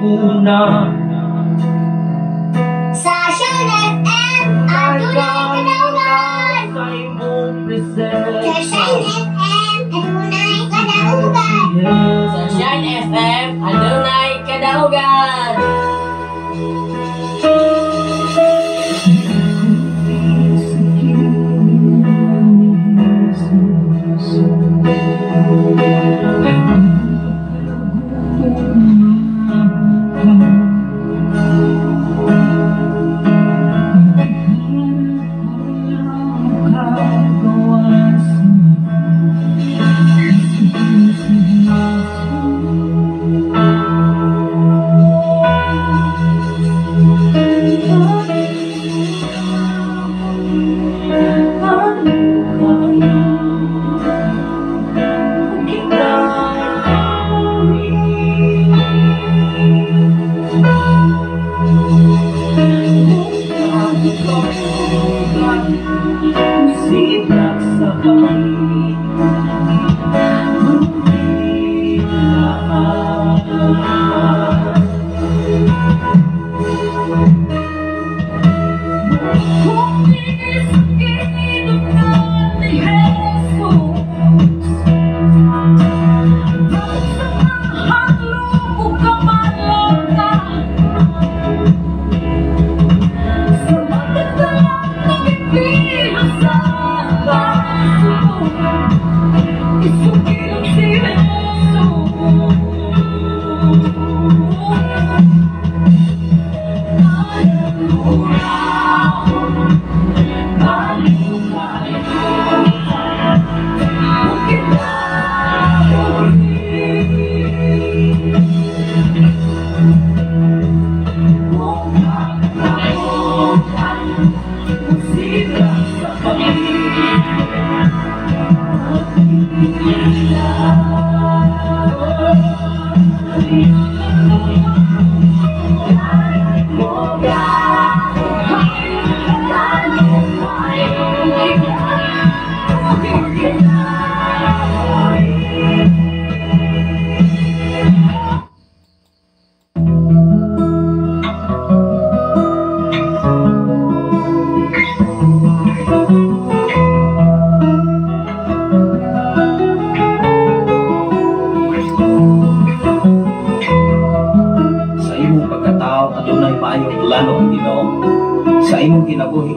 una. Sa Shan FM, ang tunay kadaugan. Sa imong presensya. Sa Shan FM, ang tunay kadaugan. Sa Shan FM, ang tunay kadaugan.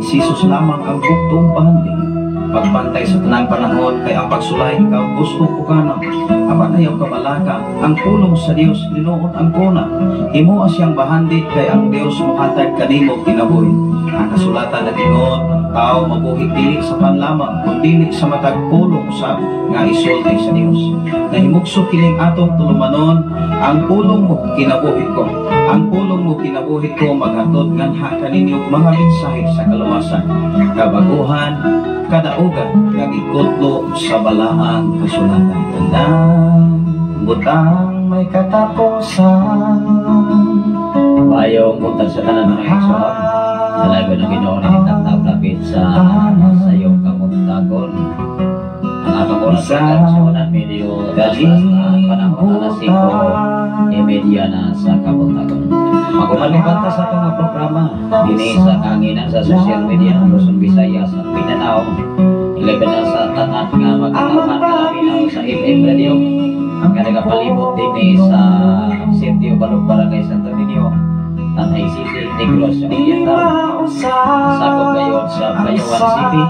Jesus lamang ang buktong pahanding. Pagbantay sa tanang panahon, kay ang pagsulay ikaw gusto ko kanang. Apanayaw kamalaka, ang pulong sa Dios linuot ang kuna. Imo asyang bahandi, kay ang Dios muhatag kanimo kinabuhi. Ang kasulatan na gingon, ang tao mabuhi dili sa panlamang, kundi sa matag pulong usab nga isulti sa Dios. Nahimugso kining atong tulumanon, ang pulong mo kinabuhi ko. Ang pulong mo kinabuhi ko, maghatod nganha kaninyo mga mensahe sa kaluwasan, kabaguhan, kadaugan, nga gikutlo sa balaang kasulatan. Tandang butang may katapusan. Bayong buntag sa tanan ng Igsoon, sa lago ng Ginoo ni Tagtag lapit sa iyong kamuntagon. Ang atong oras sa kasunod medyo panahon na 5:30 na sa kamuntagon. Magumalipat sa itong programa dini sa kanginan sa social media ng Luzon, Visayas at Mindanao. Ilaban na sa tanan nga magkatawahan kami sa FM Radio. Ang nagapalibot dini sa Sitio Balog, Barangay Santo Niño, Tanay City, Negros Oriental. Sakop gayon sa Bayawan City,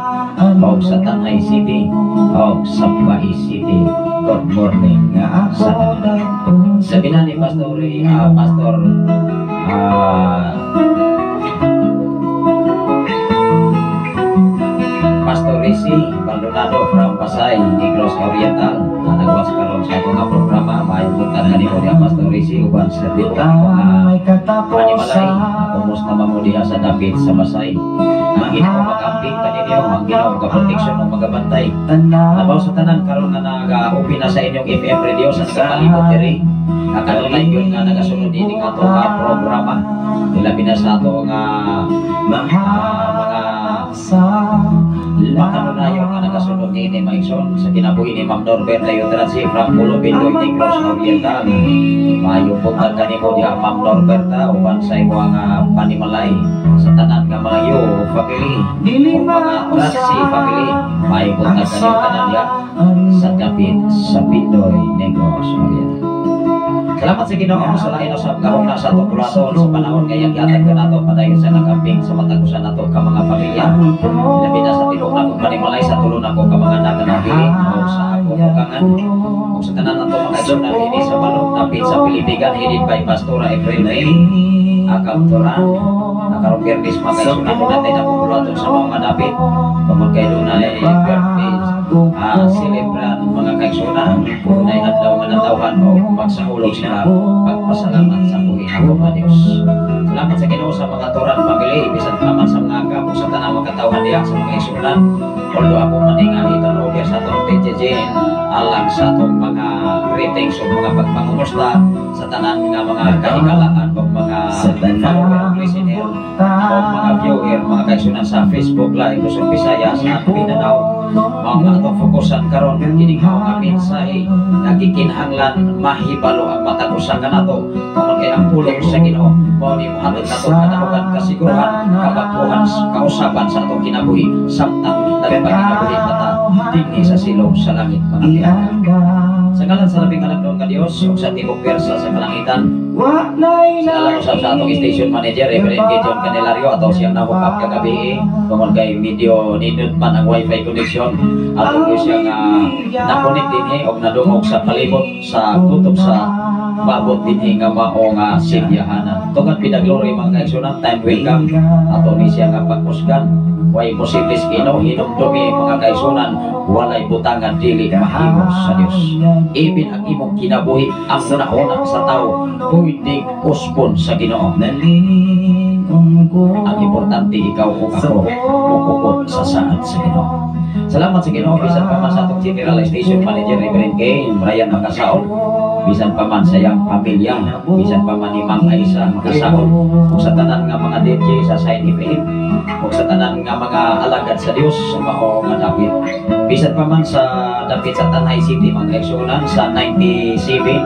o sa Tanay City, o sa Bahi City. Good morning sa binani Pastor Pastor Risi Baldonado from Pasay, Negros Oriental. Nagwas karon sa mga programa maayutan kanimo diha Pastor Risi uban sa Panimalay. Kumusta mo diha sa dapit sa Masay? Mangin ko mag-amping kaninyo, mangin ko mag-protection o mag-abantay. Nabaw sa tanan karon nga nag-open na sa inyong FM radio sa nagapalibot diri. Nakanulay yun nga nagasunod din nga ito nga programa. Nilabi na sa ito nga mga makanunayo nga nagasunod ni Maison sa kinabuhi ni Ma'am Norbert Ayotransi from Pulo Pindoy, Negros Oriental. Mayong punta kanimo diha Ma'am Norberta uban sa iyong panimalay sa tanan nga mga yo family o mga Rasi family may punta kayo tanan diha sa David sa Pindoy Negros. Salamat sa Ginoo sa lain sa kahong nasa atong kuraton sa panahon ngayong gihatag ka nato padayon sa nagambing sa matagusan nato ka mga pamilya. Labi na sa tilok na kong panimalay sa tulong ako ka mga naganapili o sa ako kukangan o sa tanan nato mga igsoon hindi sa balong napit sa Pilipigan hidin by Pastora Efrain Ray Akaptoran nakarong Biyernes mga igsoon natin na kong kuraton sa mga napit pagod kayo doon ay birthday celebran mga kaigsunan unay adlaw nga natawhan o magsahulog sila pagpasalamat sa buhay ako mga Diyos. Salamat sa Ginoo sa mga turan family bisan naman sa mga agam sa tanang magkatawhan diya sa mga igsunan although ako maningahi tanong sa atong PJJ alang sa atong mga greetings o mga pagpangumusta sa tanan nga mga kahigalaan o mga follower o listener o mga viewer mga kaigsunan sa Facebook Live Luzon Visayas sa Mindanao mga atong fokusan karon kining mga mensahe nagikinahanglan mahibalo ang matagusan kanato kung kay ang pulong sa Ginoo mao ni mohatod nato kadahugan kasiguruhan kabakuhan kausaban sa atong kinabuhi samtang nagpakinabuhi mata dinhi sa silong sa langit mga tiyana. Sa ngalan sa labing alam doon ka Diyos ug sa tibok persa sa kalangitan sa ngalan sa atong station manager Reverend Gideon Candelario atau siyang nahukap kagabi tungod kay medyo nindot man ang wifi connection atong siyang nakonek dinhi og nadungog sa palibot sa kutob sa babot dinhi nga mao nga silyahanan tungod pinaglory mga kaigsunan time welcome ato ni siya nga pagpusgan way posibles Ginoo hinumdumi mga kaigsunan walay butangan dili mahimo sa Dios ibin ang imong kinabuhi ang una sa tao pwedeng uspon sa Ginoo ang importante ikaw ug ako mukupot sa saad sa Ginoo. Salamat sa Ginoo bisan pa man sa atong General Station Manager Reverend Kay Brian Makasaon bisan pa man sa iyang pamilya bisan pa man ni Mang Aisa Makasaon ug sa tanan nga mga DJ sa Side FM ug sa tanan nga mga alagad sa Dios sa mao nga dapit bisan pa man sa dapit sa Tanay City mga kaigsunan sa 97.9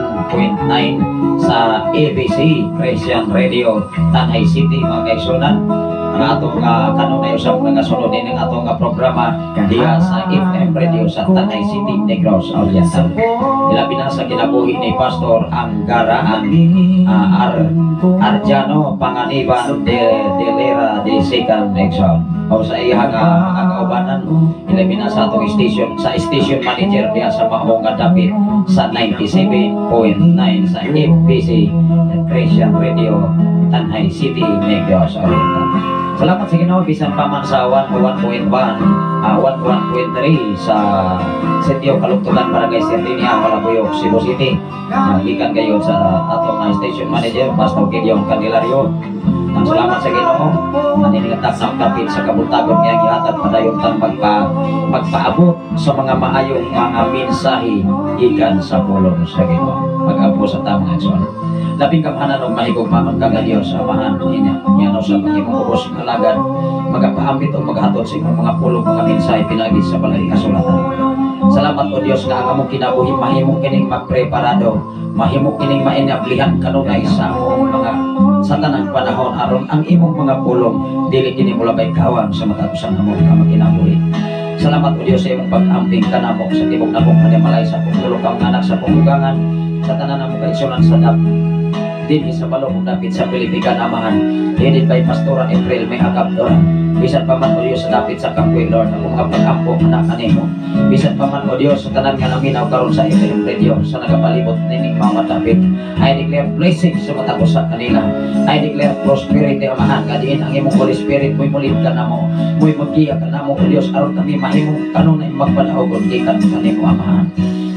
sa ABC Christian Radio Tanay City mga kaigsunan ang atong kanunay usap nga sunod din ang atong programa diha sa FM Radio sa Tanay City Negros Oriental. Ilabi na sa kinabuhi ni Pastor Anggara Arjano Panganiban de Lera de Second Exxon o sa iyang mga kaubanan ilabi na sa atong station sa station manager diha sa mao nga dapit sa 97.9 sa FBC Christian Radio Tanay City Negros Oriental. Salamat sa Ginoo bisan pa man sa 1.1 1.3 sa Sitio Kalugtugan Barangay Sardinia Malabuyog Cebu City. Gikan kayo sa atong station manager Pastor Gideon Candelario. Ang salamat sa Ginoo naningatak sa kapit sa kabuntagon nga gihatag padayon tang magpaabot sa mga maayong mga mensahe gikan sa pulong sa Ginoo. Pag-abot sa tamang aksyon. Labing kamhanan og mahigugmaon kang Dios amahan niya no sa imong ubos nga alagad magapaambit o maghatod sa imong mga pulong mga mensahe pinagi sa balay kasulatan. Salamat o Dios nga ang among kinabuhi mahimo kining magpreparado mahimo kining mainablihan kanunay sa mga sa tanang panahon aron ang imong mga pulong dili kini mulabay kawang sa matagusan among kinabuhi. Salamat o Dios sa imong pag-amping kanamo sa tibok namong panimalay sa pulong kang anak sa pumugangan sa tanan namong kaigsunan sa dinhi sa balong dapit sa Pilipigan amahan headed by Pastora April May Akaptoran bisan pa man o Dios sa dapit sa Kampoy Lord akong kapag-ampo anak kanimo bisan pa man o Dios sa tanan nga naminaw karon sa FM Radio sa nagapalibot nining mga dapit I declare blessing sa matapos sa kanila I declare prosperity amahan kadiin ang imong Holy Spirit mo'y mulid ka namo mo'y maggiya ka namo o Dios aron kami mahimong kanunay magpadaogon gikan kanimo amahan.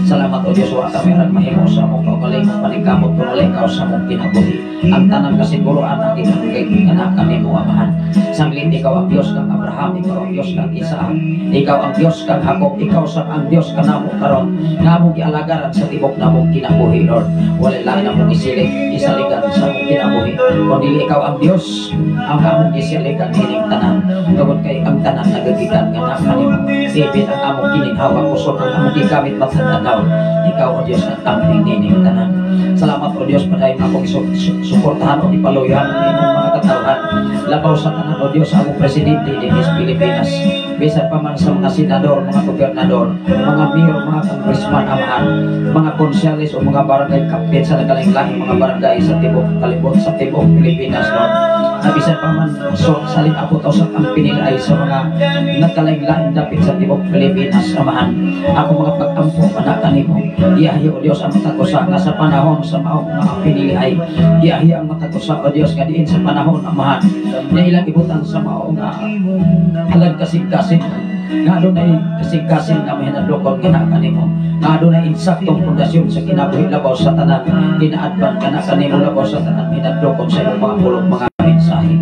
Salamat o Diyos wa kami ang mahimo sa mong kaugaling paningkamot pumalikaw sa mong kinabuhi ang tanang kasiguruan ang ikanugay anak kami mo amahan sanglit ikaw ang Diyos kang Abraham ikaw ang Diyos kang Isaac ikaw ang Diyos kang Jacob ikaw sa ang Diyos ka namo karon nga mong gialagaran sa tibok na mong kinabuhi Lord wala lang na mong isilig isaligan sa mong kinabuhi kundi ikaw ang Diyos ang among isiligan kining tanan tungod kay ang tanan nagagikan nga anak kanimo ibin ang among kining hawak puso ang among gigamit matanaw ikaw o Diyos ang tamping nining tanan Salamat o Dios padayon akong suportahan o ipaluyan ang imong mga katawhan. Labaw sa tanan o Dios ang presidente dinis Pilipinas. Bisan pa man sa mga senador, mga gobernador, mga mayor, mga congressman, amahan, mga konsyales o mga barangay kapit sa nagalaing-laing mga barangay sa tibok kalibot sa tibok Pilipinas, Lord. Na bisan pa man so saling abot o sa ang pinilay sa mga nagalaing-laing dapit sa tibok Pilipinas, amahan. Ako mga pag-ampo panakan nimo. Iyahi o Dios ang matagusa nga sa panahon sa maong mga pinilay. Iyahi ang matagusa o Dios nga diin sa panahon, amahan. Na ilang ibutan sa maong halag kasing-kasing nga doon ay kasing-kasing na may nadukon kanakan nimo. Nga doon ay insaktong pundasyon sa kinabuhi labaw sa tanan. Kinaadban kanakan nimo labaw sa tanan minadukon sa imong mga pulong mga mensahe.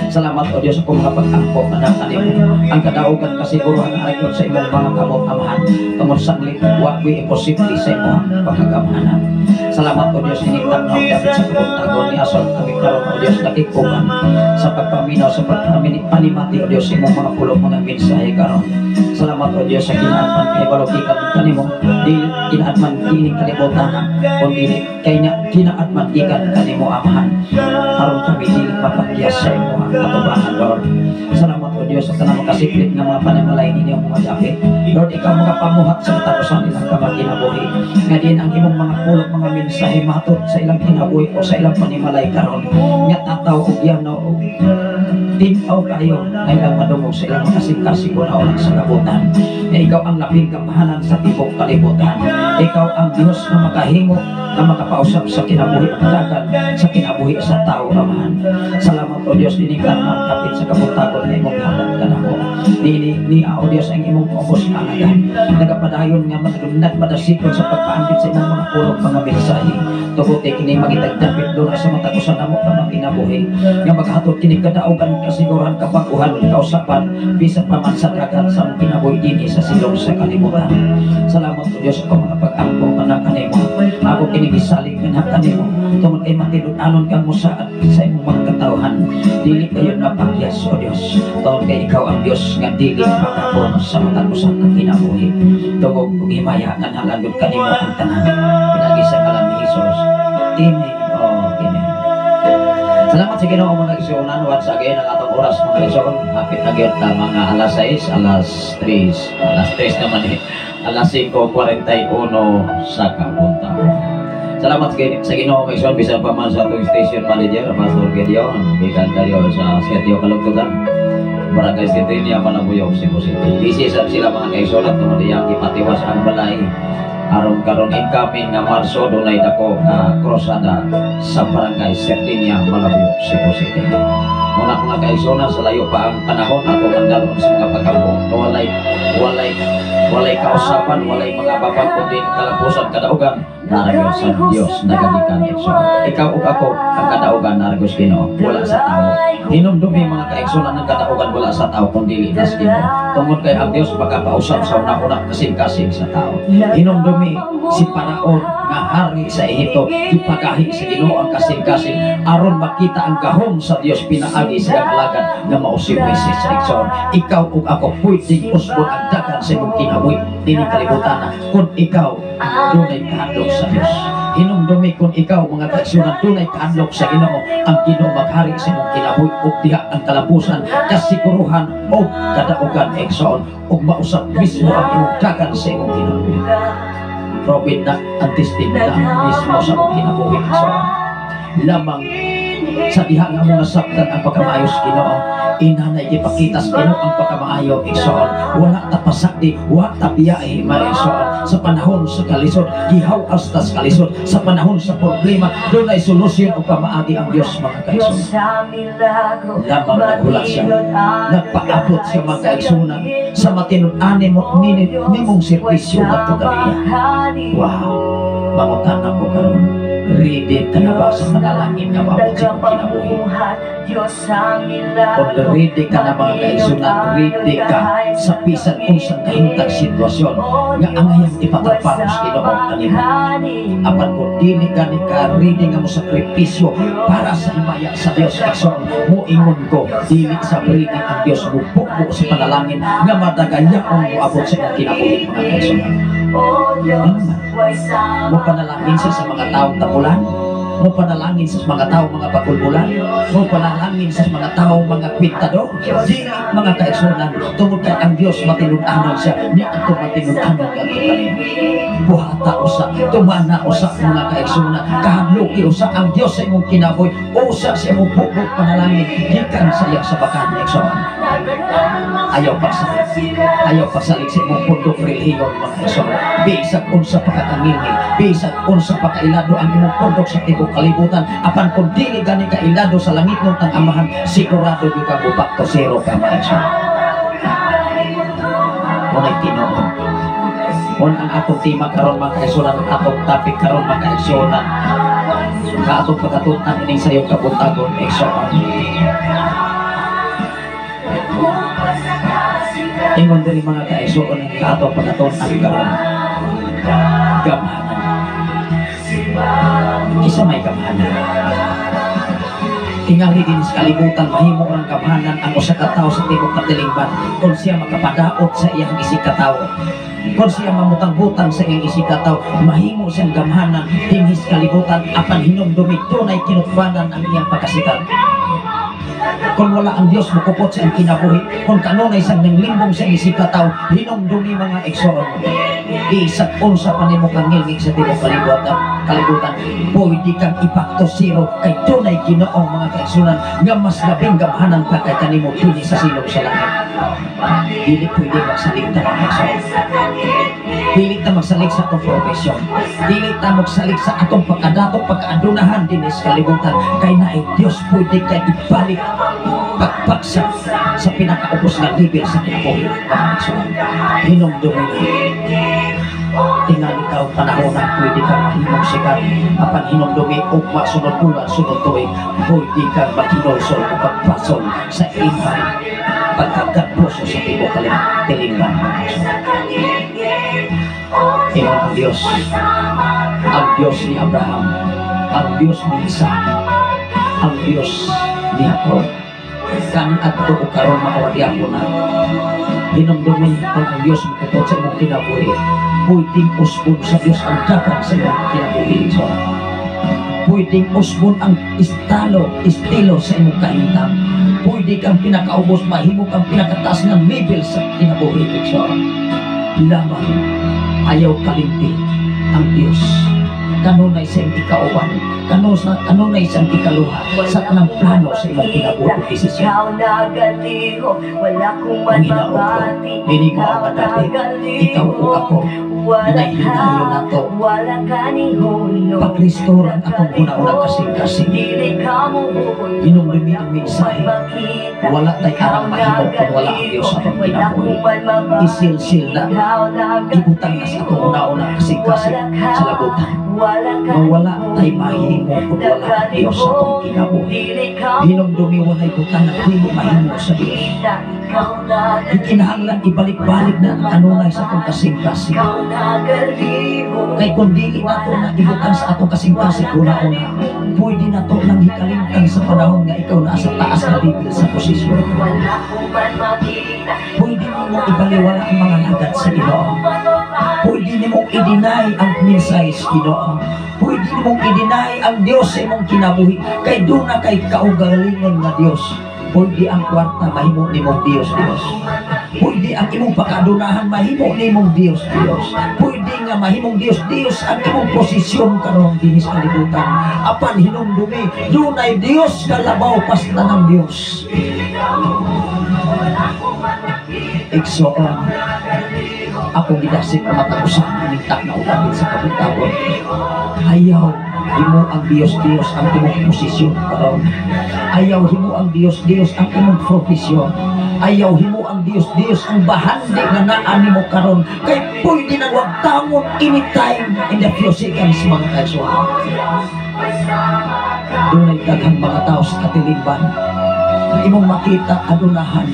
Salamat o Diyos ako mga pag-angkop na nimo. Ang kadaugan kasiguruhan na ayon sa imong mga kamot, amahan. Tungod sa wakwi imposible sa imong pagkagamanan. Salamat o Diyos hinigtan na dapat sa kabuntagon ni Asol kami karon o Diyos nakikuman sa pagpaminaw sa pagpaminipalimati o Diyos imong mga pulong mga mensahe karon. Salamat o Diyos sa kinaatman kay balukikan ng kanimo. Di kinaatman kining kalibutan kundi kay kinaatman ikan kanimo, amahan. Aron kami dili mapakyas sa imong katubahan, Lord. Salamat o Diyos sa tanang makasiklit ng mga panimalay ninyo mga dapit. Lord, ikaw mga pamuhat sa katapusan nilang kamag-kinabuhi. Nga din ang imong mga pulong mga mensahe matod sa ilang kinabuhi o sa ilang panimalay karon. Nga tataw o yano o tinaw kayo na ilang madungog sa ilang kasing-kasing o na sa kabutan. Na ikaw ang labing kamahalan sa tibok kalibutan. Ikaw ang Diyos na makahingo na makapausap sa kinabuhi pagdagan sa kinabuhi sa tao, amahan. Salamat o Diyos dinigtan na kapit sa kabutagon na imong hatag ka na ko. Ni o Diyos ang imong ubos kanagan. Nagapadayon nga nagpadasikon sa pagpaambit sa imong mga pulong mga mensahe. Tuguti kini magitagdapit doon sa matagusan na mo ka ng kinabuhi. Nga maghatod kini kadaugan kasiguran kabaguhan kausapan bisan pa man sa dagat sa kinabuhi din sa silong sa kalibutan. Salamat o Diyos ako mga pag-ampo na kanimo. Ako kinigisalig na kanimo. Tungod kay matinud-anon kang musa at sa imong mga katawhan. Dili kayo napakyas o Diyos. Tungod kay ikaw ang Diyos nga dili makapon sa matagusan ng kinabuhi. Tungod kung himaya nga halagod kanimo ang tanan. Pinagisa ka lang ni Jesus. Amen. Amen. Salamat sa Ginoo mga igsuonan. Once again ang atong oras mga igsuon. Hapit na gyud ta mga alas 6, alas 3. Alas 3 naman alas 5:41 sa kabuntagon. Salamat sa Ginoo mga igsuon bisan pa man sa atong station manager Pastor Gideon. Bigan kayo sa Setio Kalugtugan. Barangay Sintrinia Malabuyog, Cebu City. Busy sila mga kaigsuon at tungod iyang ipatiwas ang balay. Aron karon incoming nga Marso dunay dako nga krusada sa barangay Sertinia, Malabuyog, Cebu City. Muna mga kaigsoon sa layo pa ang panahon ato nandalon sa mga pagkampo. Walay kausapan, walay mga babang kundi kalapusan kadaugan naragos sa Dios nagagikan igsoon. Ikaw ug ako ang kadaugan naragos Ginoo wala sa tao. Hinumdumi mga kaigsuonan ng kadaugan wala sa tao kundi nas Ginoo. Tungod kay ang Dios pagkapausap sa una-una kasing-kasing sa tao. Hinumdumi si Paraon nga hari sa Ehipto ipagahi sa Ginoo ang kasing-kasing aron makita ang gahom sa Dios pinaagi sa alagad nga mao si Moises sa igsoon. Ikaw ug ako pwedeng usbon ang dagan sa imong kinabuhi dinhi kalibutan kun ikaw dunay kahandog sa Dios. Hinumdumi kun ikaw mga kaigsuonan dunay kahandog sa Ginoo ang Ginoo maghari sa imong kinabuhi ug diha ang kalapusan kasiguruhan ug kadaugan igsoon ug mausap mismo ang imong dagan sa imong kinabuhi. Robin na antistin na mismo sa imong kinabuhi igsoon. Lamang sa diha nga mga sabtan ang pagkamaayos Ginoo. Inanay ipakitas Ginoo ang pagkamaayo igsoon. Wala ta pasakdi, wa ta biyahe igsoon. Sa panahon sa kalisod, gihaw astas kalisod. Sa panahon sa problema, dunay solusyon o pamaagi ang Dios mga kaigsoon. Lamang nagulat siya, nagpaabot siya mga kaigsuonan sa matinud-ani mo nimong servisyo at kaniya. Wow, mangutan ako karon. Ready ka na ba sa manalangin nga mabot sa kinabuhi? Kung ready ka na mga kaigsuonan, ready ka sa bisan unsang kahintang sitwasyon nga angayang ipatagparos Ginoo kanimo. Apan kung dili ka ready nga mo sakripisyo para sa himaya sa Dios igsoon, moingon ko dili sa ready ang Dios mo sa panalangin nga madagayaon mo abot sa kinabuhi mga kaigsuonan. Mo panalangin siya sa mga taong tapulan. Mo panalangin sa mga taong mga pagulbulan. Mo panalangin sa mga taong mga pintador. Di mga kaigsunan, tungod kay ang Dios matinud-anon siya. Di ato matinud-anon ka kanina. Buhata usa, tumana usa mga kaigsunan. Kahadluki usa ang Dios sa imong kinabuhi. Usa sa imong bukod panalangin. Gikan saya sa bakan kaigsunan. Ayaw pagsalik sa imong pundok relihiyon mga kaigsunan. Bisag unsa pagkatangingin, bisag unsa pagkailado ang imong pundok sa tibok kalibutan, apan kung dili gani ka ilado sa langit ng tang-amahan, sigurado yung ka bupak to zero ka maisyon. Muna'y Ginoo. Mun ang atong tema karon mga kaigsunan, ang atong topic karon mga kaigsunan, ka atong pagkatunan ining sayong kabuntagon kaigsunan. Ingon diri mga kaigsunan ang atong pagkatunan karon, gamahanan. Isa may kamahanan. Tingali din sa kalibutan, mahimo ang kamahanan ang usa ka tawo sa tibok katilingban kung siya makapadaot sa iyang isikatawo. Kung siya mamutang-butang sa iyang isikatawo, mahimo siyang gamahanan dinhi sa kalibutan apan hinumdumi tunay kinutbanan ang iyang pagkasikat. Kung wala ang Dios mukupot sa iyang kinabuhi, kung kanunay siyang nanglimbong sa iyang isikatawo, hinumdumi mga igsoon. Isag unsa pa nimo kang ngilngig sa tibok kalibutan, pwede kang ipakto zero kay tunay Ginoong mga kaigsunan nga mas labing gamahanan pa kay kanimo dinhi sa silong sa langit. Dili pwede magsalig ta mga kaigsunan. Dili ta magsalig sa atong profesyon. Dili ta magsalig sa atong pagkadato pagkaadunahan dinhi sa kalibutan kay naay Dios pwede kay ibalik pagpaksa sa pinakaubos nga level sa kinabuhi mga kaigsunan. Hinumdumi na. Tingnan ikaw panahon na pwede kang mahimong sikat apan hinumdumi o masunod bulan sunod tuig pwede kang makinolsol o pagpasol sa imang pagkagagpuso sa tibok katilingban. Ingon ang Diyos ni Abraham, ang Diyos ni Isaac, ang Diyos ni Jacob, kani adto o karon maordiya ko na hinumdumi kung ang Diyos mukupot sa imong kinabuhi, pwedeng usbon sa Diyos ang dagan sa imong kinabuhi. So, pwedeng usbon ang estilo sa imong kahintang. Pwede kang pinakaubos, mahimo kang pinakataas ng level sa kinabuhi. So, lamang ayaw kalimpi ang Diyos. Kanunay sa iyong ikauban, kanunay sa iyong ikaluha, sa tanang plano sa iyong kinabuhi desisyon. Ang hinaog ko, hindi mo ang madali, ikaw o ako, hinay-hinayo na to. Pag-restoran akong una-unang kasing-kasing. Hinumdumi ang mensahe, wala tayo arang mahimog kung wala ang Diyos sa atong kinabuhi. Isil-sil na, ibutang na sa atong una-unang kasing-kasing sa labutan. Mawala tayo mahimog kung wala ang Diyos sa atong kinabuhi. Hinumdumi walay butang na hindi mahimog sa Diyos. Ikinahanglan ibalik-balik na ang kanunay sa atong kasing-kasing. Kay kung dili nato na ibutang sa atong kasing-kasing una-una, pwede na to nang hikalingkang sa panahon nga ikaw na sa taas na level sa posisyon. Pwede mo ibaliwala ang mga lagat sa Ginoo. Pwede mo i-deny ang mensahe sa Ginoo. Pwede mo i-deny ang Diyos sa imong kinabuhi. Kay doon na kay kaugalingon nga Diyos. Pwede ang kwarta mahimo ni mong Diyos. Pwede ang imong pagkadunahan mahimo ni mong Diyos. Pwede nga mahimong Diyos ang imong posisyon karon dinhi sa kalibutan. Apan hinumdumi dunay Diyos nga labaw pasta ng Diyos. Igsoon ako gidasig ang matagusan ng tak na ulapit sa kabuntagon. Ayaw himo ang Diyos ang imong posisyon karon. Ayaw himo ang Diyos ang imong profesyon. Ayaw himo ang Diyos ang bahandi nga naa nimo karon. Kay pwede nang wag tangon anytime in the few seconds mga kaigsuhan. Dunay daghang mga tao sa katilingban na imong makita adunahan.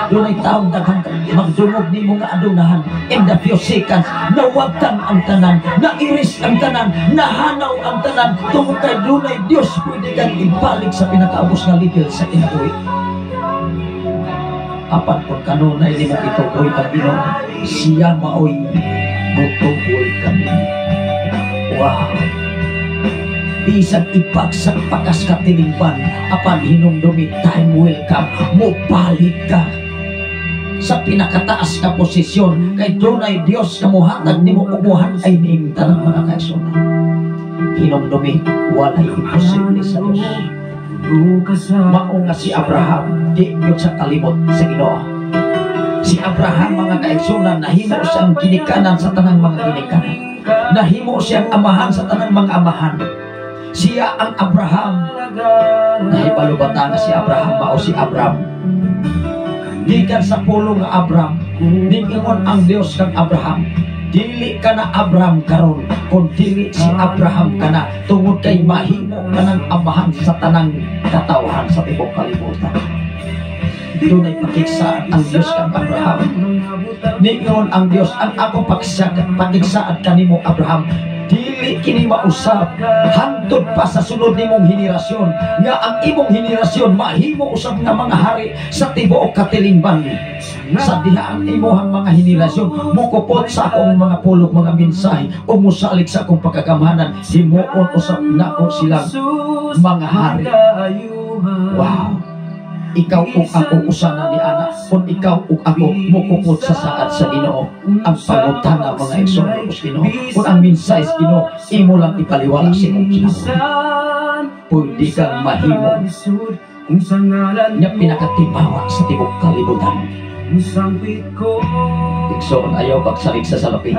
Dunay taong daghang magdungog nimo nga adunahan in the few seconds. Nawagtan ang tanan, nairis ang tanan, nahanaw ang tanan. Tungkol kay dunay Diyos pwede kang ibalik sa pinakaabos nga level sa kinabuhi. Apan kung kanunay nimo ituloy ang Ginoo, siya maoy Mutuboy kami. Wow. Bisag ipagsak pakas katilingban, apan hinumdumi, time will come, mupalik ka sa pinakataas ka posisyon, kay dunay Dios na muhatag nimo umuhan ay ning tanang mga kaigsunan. Hinumdumi, walay imposible sa Dios. Mao nga si Abraham, di gyud sa kalimot sa Ginoo. Si Abraham, mga kaigsunan, nahimo siyang ginikanan sa tanang mga ginikanan. Nahimo siyang amahan sa tanang mga amahan. Siya ang Abraham. Nahibalubatan na si Abraham, mao si Abram. Gikan sa pulo nga Abram, ningingon ang Dios kang Abraham, dili ka na Abram karon, kung dili si Abraham ka na, tungod kay mahimo ka ng amahan sa tanang katawhan sa tibok kalibutan. Dunay pakigsaan ang Dios kang Abraham. Ningon ang Dios, ang ako pakigsaan kanimo Abraham, dili kini mausab hangtod pa sa sunod nimong henerasyon, nga ang imong henerasyon mahimo usab nga mga hari sa tibuok katilingban. Sa diha ang imuhang mga henerasyon mukupot sa akong mga pulog, mga mensahe o musalig sa akong pagkagamhanan, himuon usab nako silang mga hari. Wow. Ikaw ug ako usana ni ana, kung ikaw ug ako mukupot sa saad sa Ginoo, ang pangutana mga igsoon sa Ginoo, kung ang mensahe sa Ginoo imo lang ipaliwala sa imong kinabuhi, pwede kang mahimo nga pinakatibawa sa tibok kalibutan. Igsoon, ayaw pagsalig sa salapi,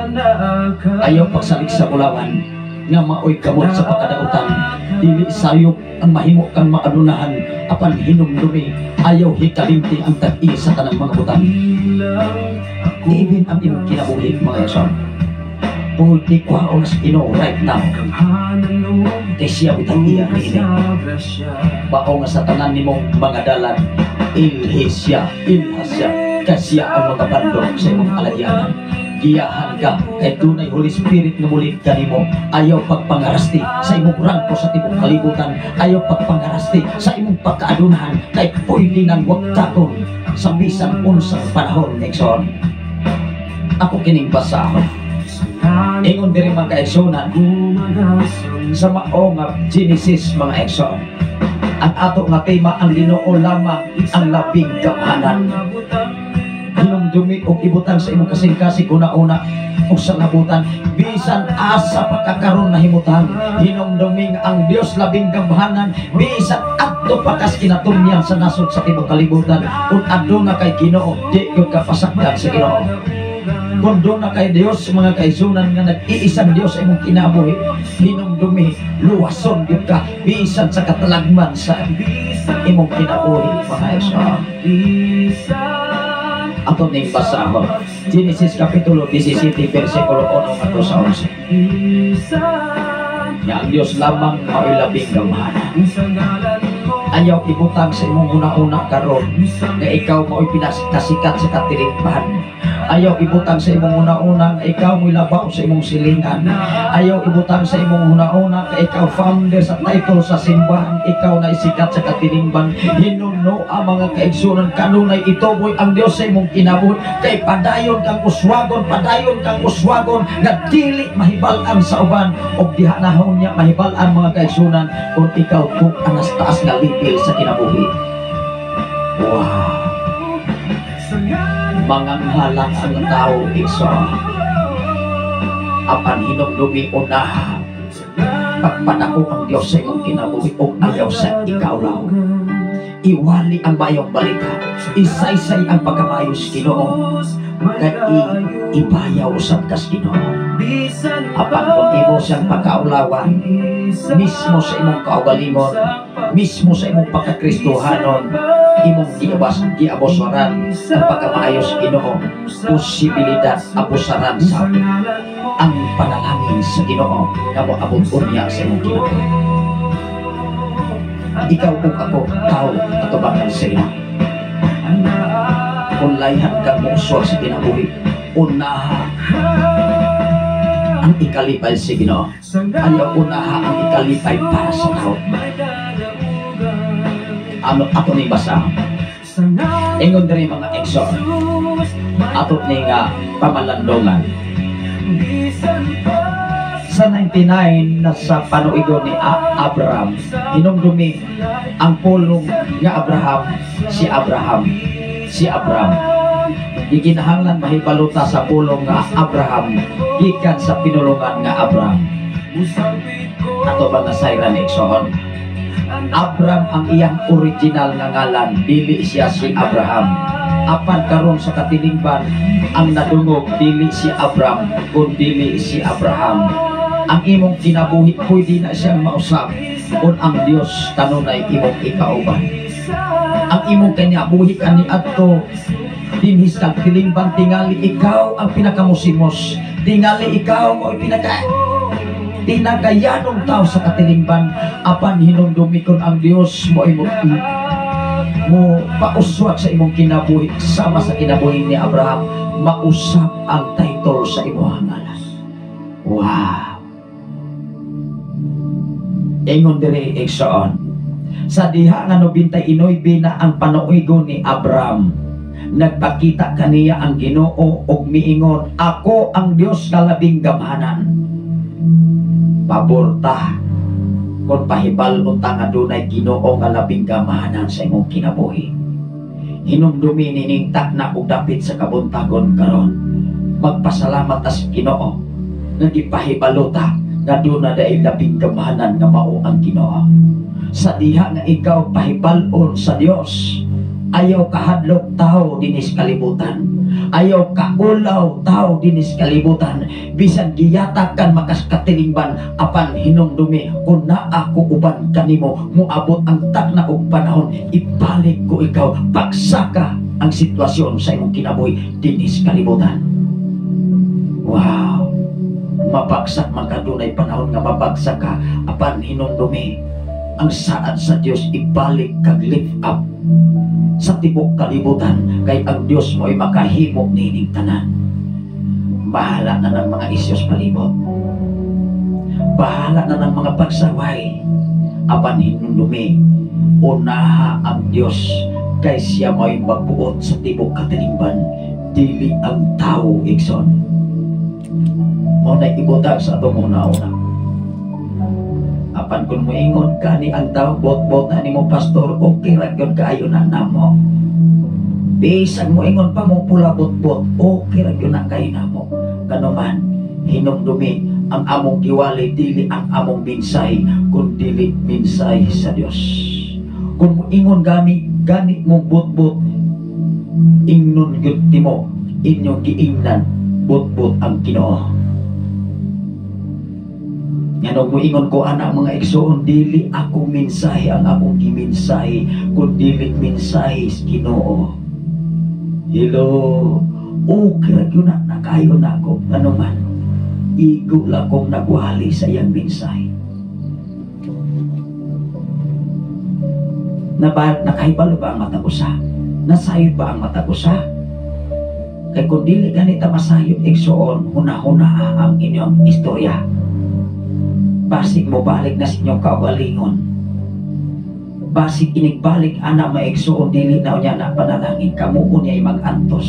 ayaw pagsalig sa bulawan, nga maoy kamot sa pagkadautan, dili sayop ang mahimo kang maadunahan, apan hinumdumi, ayaw hikalimti ang tag-i sa tanang mga butang. Even ang imong kinabuhi, mga yason, pwede kwaon sa Ginoo right now, kay siya bitang iya rin. Bao nga sa tanan nimong mga dalan, ilhasya, kay siya ang mga bandog sa imong aladyanan. Giyahan ka, kay dunay Holy Spirit nga mulit kanimo. Ayaw pagpangarasti sa imong rangko sa tibok kalibutan, ayaw pagpangarasti sa imong pagkaadunahan, kay pwede nang wagtagon sa bisan unsang panahon. Nexon, ako kining basahon, ingon diri mga kaigsunan sa mao nga Genesis, mga igsoon, ang ato nga tema, ang Ginoo lamang ang labing gamhanan. Hinumdumi og ibutang sa imong kasing-kasing una-una og sa nabutan, bisan asa pagkakaroon na himutan, hinumdumi ang Dios labing gamhanan, bisan adto pa kas kinatumyan sa nasod sa tibok kalibutan. Kung aduna kay Ginoo, di gyud ka pasakdan sa Ginoo. Kung doon na kay Dios, mga kaigsunan, nga nag-iisang Dios ay mong kinabuhi, hinumdumi, luwason gyud ka, bisan sa katalagman sa imong kinabuhi, mga kaigsunan. Ato ning basahon, Genesis Kapitulo 17, versikulo 1 at 11. Nga ang Dios lamang mao'y labing gamhanan. Ayaw ibutang sa imong una-una karon nga ikaw mao'y pinasikat sa katilingban. Ayaw ibutang sa imong una-una nga ikaw mo'y labaw sa imong silingan. Ayaw ibutang sa imong una-una nga ikaw founder sa title sa simbahan, ikaw na isikat sa katilingban. Hinuno ang mga kaigsunan, kanunay ituboy ang Dios sa imong kinabuhi, kay padayon kang uswagon nga dili mahibal-an sa uban, o diha nahon niya mahibal-an, mga kaigsunan, kung ikaw kung anas taas nga level sa kinabuhi. Wow. Manganghalang ang tao, iso apan hinumdumi unaha, pagpadako ang Diyos sa imong kinabuhi o ayaw sa ikaw lang. Iwali ang bayong balita, isaysay ang pagkamayos Ginoo, kay ibayaw usab kas Ginoo. Apan kung imo siyang pagkaulawan, mismo sa imong kaugalingon, mismo sa imong pagkakristohanon, imong giabosaran ang pagkamayos Ginoo, posibilidad abusaran sa ang panalangin sa Ginoo nga moabot unya sa imong kinabuhi. Ikaw kung ako, tao katubangan sa ina. Kung layhan kang muuswa sa kinabuhi, unaha ang ikalipay sa Ginoo. Ayaw unaha ang ikalipay para sa tao. Ano ato ni basa? Ingon diri mga igsoon, ato ni nga pamalandongan. Sa 99 na sa panuigo ni Abraham, hinumdumi ang pulong nga Abraham. Giginahanglan mahibaluta sa pulong nga Abraham gikan sa pinulungan nga Abraham. Ato ba nga sayran igsoon? Abraham ang iyang original nga ngalan, dili siya si Abraham. Apan karon sa katilingban ang nadungog dili si Abraham kun dili si Abraham. Ang imong kinabuhi pwede na siyang mausap kung ang Dios kanunay imong ikauban. Ang imong kinabuhi kani adto dinhis kag tilingban tingali ikaw ang pinakamusimos, tingali ikaw mo pinagayanong tao sa katilingban. Apan hinumdumi kon ang Dios mo pauswag sa imong kinabuhi sama sa kinabuhi ni Abraham, mausap ang title sa imong ngalan. Wow. Ingon diri igsoon, sa diha nga 99 na ang panuigo ni Abraham, nagpakita kaniya ang Ginoo og miingon, ako ang Dios nga labing gamhanan. Paborta kung pahibal-on ta nga dunay Ginoo nga labing gamhanan sa imong kinabuhi. Hinumdumi nining takna og dapit sa kabuntagon karon. Magpasalamat ta sa Ginoo nga gipahibalo ta nga doon na dahil labing gamhanan nga mao ang Ginoo. Sa diha nga ikaw pahibal-on sa Dios, ayaw kahadlok tao dinis kalibutan, ayaw kaulaw tao dinis kalibutan, bisan giyatakan makas katilingban, apan hinumdumi kung na ako uban kanimo, muabot ang takna og panahon, ibalik ko ikaw, pagsaka ang sitwasyon sa imong kinabuhi dinis kalibutan. Wow. Mapagsak man ka, dunay panahon nga mapagsak ka, apan hinumdumi ang saad sa Dios ibalik kag lift up sa tibok kalibutan, kay ang Dios mo ay makahimo nining tanan. Bahala na ng mga isyos palibot, bahala na ng mga pagsaway, apan hinumdumi unaha ang Dios, kay siya mo'y magbuot sa tibok katilingban, dili ang tao igsoon. Mo na ibutag sa atong una-una. Apan kung moingon ka ni ang tao bot-bot na ni mo pastor, okay ra gyud kaayo na namo. Bisag moingon pa mo pula bot-bot, okay ra gyud na kaayo namo. Kanuman hinumdumi ang among giwalay dili ang among mensahe kun dili mensahe sa Dios. Kung moingon gani mo bot-bot, ingnon gyud timo inyong giingnan bot-bot ang Ginoo. Yan og moingon ko anak mga igsoon, dili ako mensahe ang akong gimensahe, kun dili mensahe sa Ginoo. Hello, okay gyud na nakayo na ako kanuman. Igo lang kong nagwali sa iyang mensahe. Nakahibalo ba ang mata ko sa? Nasayod ba ang mata ko sa? Kay kung dili ganita masayod igsoon, huna-huna ang inyong istorya. Basig mo balik na sa inyong kaugalingon. Basig inigbalik anak maigsoon, dili na niya na panalangin, kamuon niya mag-antos.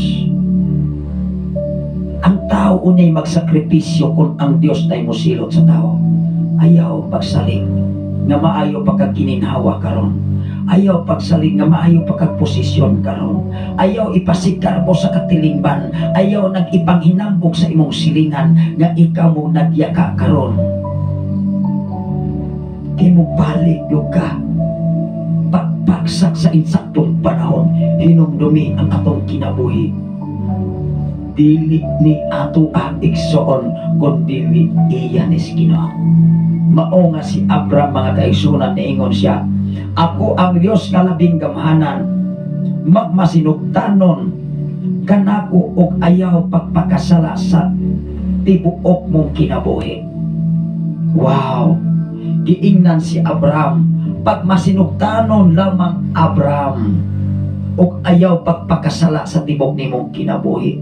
Ang tao unya'y magsakripisyo kung ang Dios tay mosilot sa tao. Ayaw pagsalig nga maayo pagkakininhawa karon. Ayaw pagsalig nga maayo pagkagposisyon karon. Ayaw ipasikar mo sa katilingban. Ayaw nag-ipanghinambog sa imong silingan nga ikaw mo nagyaka karon. Kay mo balik yung ka, pagpagsak sa insaktong panahon, hinumdumi ang atong kinabuhi. Dili ni ato ang igsoon, kundi iya ni Ginoo. Mao nga si Abraham mga kaigsunan, niingon siya, ako ang Dios nga labing gamhanan, magmasinugtanon kanako og ayaw pagpakasala sa tibuok mong kinabuhi. Wow! Giingnan si Abraham, pagmasinugtanon lamang Abraham ug ayaw pagpakasala sa tibok nimong kinabuhi.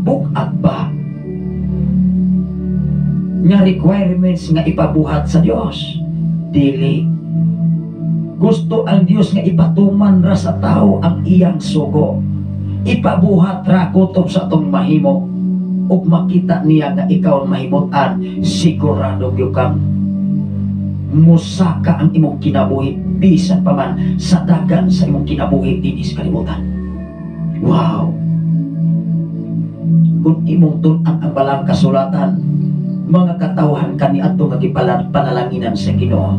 Bukat ba nga requirements nga ipabuhat sa Dios? Dili. Gusto ang Dios nga ipatuman ra sa tao ang iyang sugo, ipabuhat ra kutob sa atong mahimo. ug makita niya nga ikaw mahimut-an, sigurado gyud kang musaka ang imong kinabuhi bisan pa man sa dagan sa imong kinabuhi dinhi sa kalibutan. Wow! Kung imong tun-an ang balang kasulatan, mga katawhan kaniadto nga gipanalanginan sa Ginoo,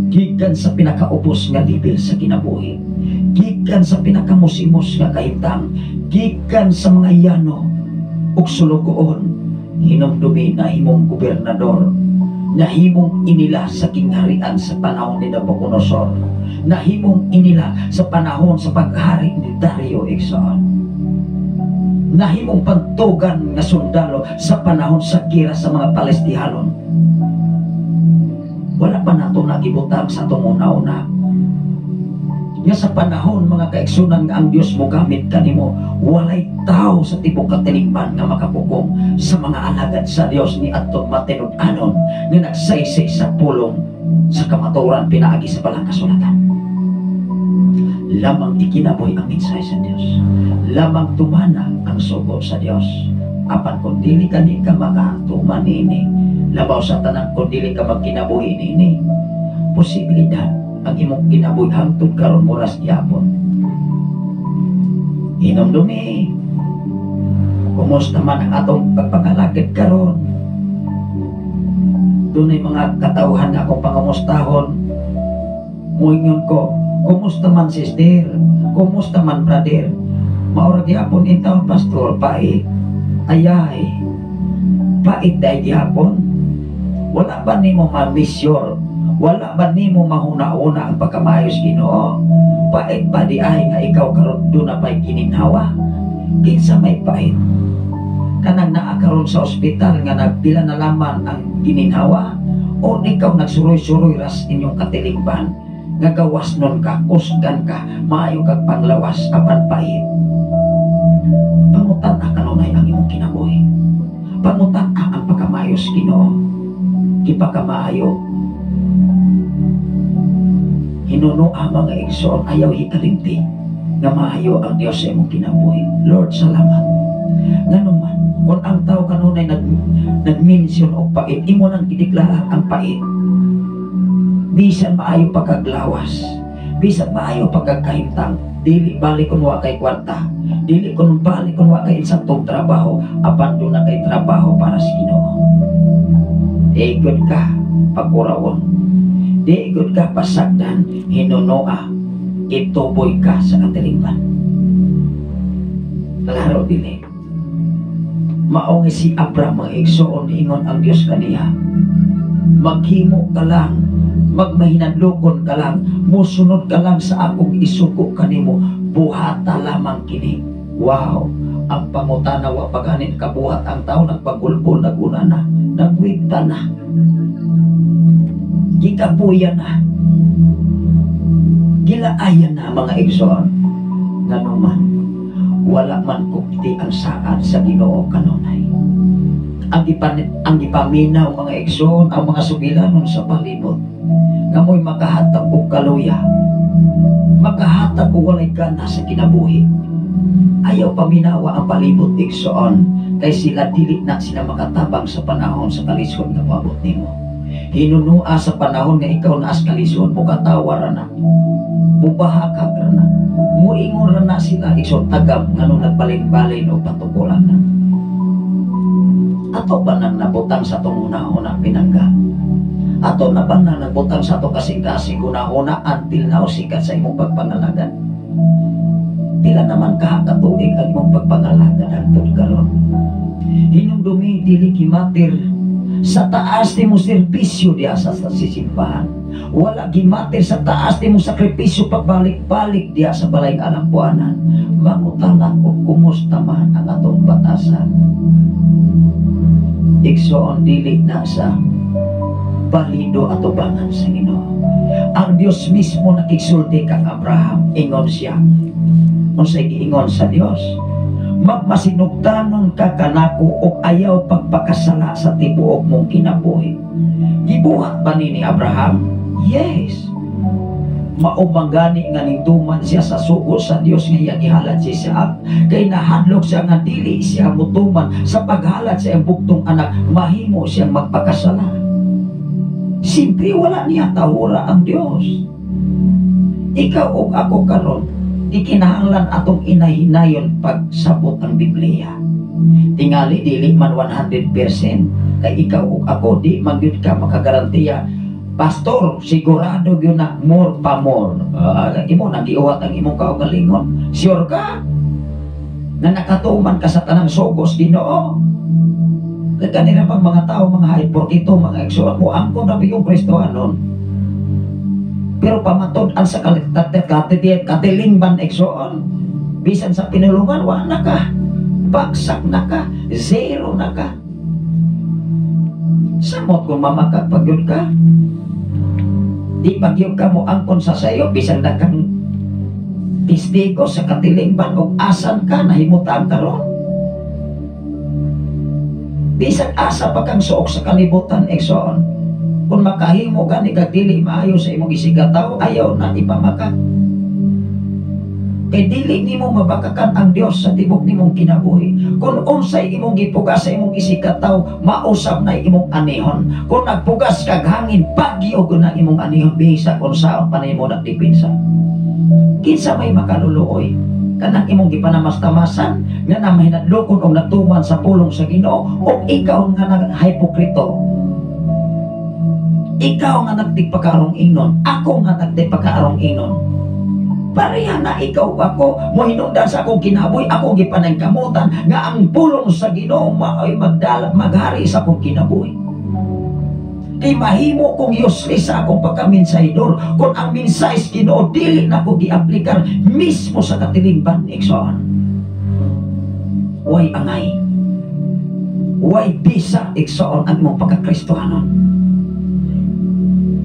gikan sa pinakaubos nga level sa kinabuhi, gikan sa pinakamusimos nga kahintang, gikan sa mga yano ug sulugoon, hinumdumi na himong gobernador, na himong inila sa kingharian sa panahon ni Nabucodonosor, na himong inila sa panahon sa paghari ni Dario Exon, na himong pantugan nga sundalo sa panahon sa gira sa mga Palestihalon. Wala pa nato nagibutang sa itong una-una nga sa panahon mga kaigsunan nga ang Diyos mo gamit kanimo, walay tao sa tibok katilingban nga makapukong sa mga alagad sa Diyos ni atong matinud-anon nga nagsaysay sa pulong sa kamaturan pinaagi sa balang kasulatan. Lamang ikinaboy ang mensahe sa Diyos, lamang tumana ang sugo sa Diyos. Apan kung dili ka ni ka makatuman ini, labaw sa tanang kung dili ka magkinabuhi ini, posibilidad ang imong kinabuhi hangtod karon moras gyapon. Hinumdumi, kumusta man ang atong pagpakalakit karon? Dunay mga katawhan na akong pangumustahon, muingon ko, kumusta man sister, kumusta man brother? Maura gyapon itaw pastor, pait. Ayay, pait day gyapon. Wala ba nimo ma-misyor? Wala ba nimo mahuna-una ang pagkamayos Ginoo? Pait ba di ay nga ikaw karon do na pay gininhawa? Kinsa may pait? Kanang naa karon sa ospital nga nagpila na laman ang gininhawa? O ikaw nagsuroy-suroy ras inyong katilingban? Nga gawas nun ka, kusgan ka, maayo kag panglawas apan pait. Pangutan na kanunay ang imong kinabuhi. Pangutan ka ang pagkamayos Ginoo. Kipagkamaayo. Hinuno ang mga igsoon ayaw hikalimti nga maayo ang Diyos sa imong kinabuhi. Lord, salamat. Nganuman, kung ang tao kanunay nag-mention o pait, imo nang gideklara ang pait. Bisan maayo pagkaglawas, bisan maayo pagkagkahintang, dili balik kung wa kay kwarta, dili kung balik kung wa kay insantong trabaho, apan doon na kay trabaho para sa Ginoo. Igod ka pagkurawon, igod ka pasagdan, hinunoa, ituboy ka sa katilingban. Laro dili. Maong si Abraham ang igsoon ingon ang Diyos kaniya, maghimo ka lang, magmahinadlokon ka lang, musunod ka lang sa akong isuko kanimo, buhata lamang kini. Wow! Ang pangutana wa paganin kabuhat ang tao nagpagulbol, naguna na, nagwigta na, gikabuyan na, gilaayan na mga igsoon. Nganuman, wala man kukti ang saan sa Ginoo kanunay. Ang ipaminaw mga igsoon, ang mga sugilanon sa palibot, ngamoy makahatag og kaluya, makahatag og walay gana sa kinabuhi. Ayaw paminawa ang palibot igsoon, kay sila dili na sila makatabang sa panahon sa kalisod nga moabot nimo. Hinunua sa panahon nga ikaw naas kalisod, mukatawa ra na, bubahakag ra na, muingon ra na sila igsoon tagam ngano nagbalin-balin o patukulan na. Ato ba nang nabutang sa itong una-una pinangga? Ato na ba nang nabutang sa itong kasing-kasing una-una until now sikat sa imong pagpangalagan? Pila naman kahakatuig ang imong pagpangalagan hangtod karon. Hinumdumi dili gimatir sa taas ti mo serbisyo diha sa sisimbahan. Wala gimatir sa taas ti mo sakripisyo pagbalik-balik diha sa balay alampuanan. Mangutanan ko kumusta man ang atong batasan. Igsoon dili na sa balido at ubangan sa Ginoo. Ang Diyos mismo nakigsulti kang Abraham, ingon siya. Unsay giingon sa Dios, magmasinugdanon ka kanako o ayaw pagpakasala sa tibuok mong kinabuhi. Gibuhat ba ni Abraham? Yes. maumangani nga ningduman siya sa sugo sa Dios nga iyang ihalad si Isaac, kay nahadlok siya nga dili siya mutuman sa paghalad sa iyang buktong anak, mahimo siyang magpakasala. Simple, wala niya tahura ang Dios. Ikaw o ako karon, di kinahanglan atong inahinayon pagsabot ang Biblia. Tingali dili man 100%, kay ikaw o ako di man gyud ka makagarantiya. Pastor, sigurado yun na more pa more. Imo nagiuwat ang imong kaugalingon. Sure ka na nakatuman ka sa tanang sugos Ginoo? Kaya kanila pang mga tao, mga hyporkito, mga eksuat mo, angkon na yung Kristohanon. Pero pamatod ang sa katilingban eksuon, bisan sa pinulungan, wala ka. Bagsak na ka, zero na ka. Samot kung mamakapagod ka, di pagyog ka mo angkon sa sayo, bisan na kang testigo sa katilingban o asan ka, nahimutan ka ron. Bisan asa pa kang suok sa kalibutan, eksoon. Kung makahimo ka ni kagdili maayo sa imong isigataw, ayaw na ipamaka. Kay dili nimo mabakakan ang Dios sa tibok nimong kinabuhi. Kung unsay imong gipugas sa imong isigataw, mausap na imong anihon. Kung nagpugas kag hangin, bagyo na imong anihon, bisa kung saan panay mo nagdipinsa. Kinsa may makaluluoy, kanang imong gipanamastamasan nga na mahinadlokon o natuman sa pulong sa Ginoo, o ikaw nga nag-hypokrito, ikaw nga nagtigpakarong inon, ako nga nagtigpakarong inon, pareha na ikaw ako mo hinungdan sa akong kinabuhi, ako gipanangkamutan nga ang pulong sa Ginoo maoy maghari sa akong kinabuhi. Kay mahimo kong useless sa akong pagkaminsahidor kung ang minsayes Ginoo dili na ko gi-aplikar mismo sa katilingban, eksoon. Way angay, way bisa, eksoon, ang mong pagkakristohanon.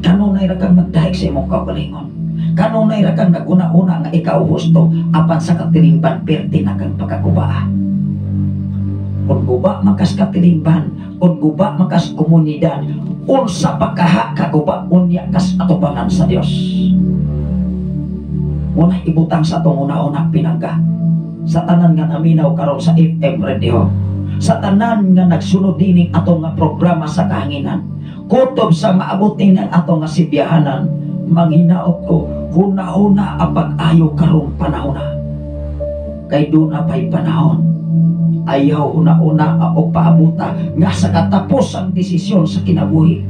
Kanunay ra kang magdahig sa imong kaugalingon, kanunay ra kang naguna-una nga ikaw husto apan sa katilingban perti na kang pagkakubaa. Kung guba makas katilingban, kung guba makas komunidad, unsa pagkaha kaguba unya kas atubangan sa Dios. Muna ibutang sa itong una-una pinangga sa tanan nga naminaw karon sa FM radio, sa tanan nga nagsunod dining atong nga programa sa kahanginan, kutob sa maabuting ng atong nga sibiyahanan, manghinaot ko, huna-huna ang pag-ayo karong panahon na. Kay doon na pa'y panahon, ayaw una-una o paabuta nga sa katapos ang desisyon sa kinabuhi.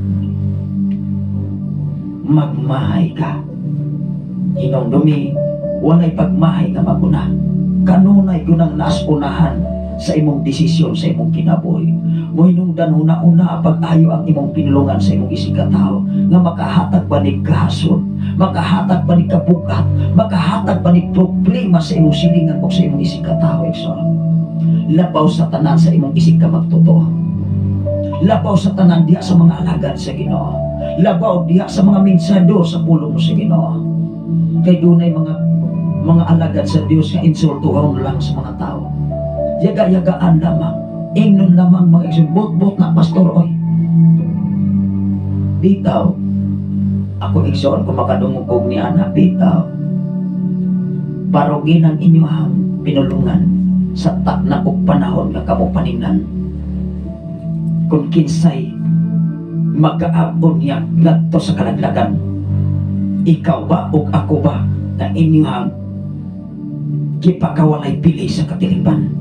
Magmahay ka. Hinongdumi, walay pagmahay nga maguna. Kanunay gunang nasunahan sa imong desisyon sa imong kinabuhi. Mo hinungdan una-una pag-ayo ang imong pinulungan sa imong isigataw nga makahatag ba ni kahason, makahatag ba ni kabugat, makahatag ba ni problema sa imong silingan o sa imong isigataw, ekson. Labaw sa tanan sa imong isig ka magtotoo. Labaw sa tanan diha sa mga alagad sa Ginoo. Labaw diha sa mga mensador sa pulong mo sa Ginoo. Kay dunay mga alagad sa Dios nga insultuhon lang sa mga tao. Yaga-yagaan lamang, ingnon lamang mga igsubot-bot na pastor, oy. Bitaw, ako igsoon kung makadungugog ni Ana, bitaw. Parugin ang inyong pinulungan sa takna og panahon nga kamo paningnan. Kung kinsay magkaabon niya ngadto sa kalaglagan, ikaw ba o ako ba na inyong kipakawalay pili sa katilingban?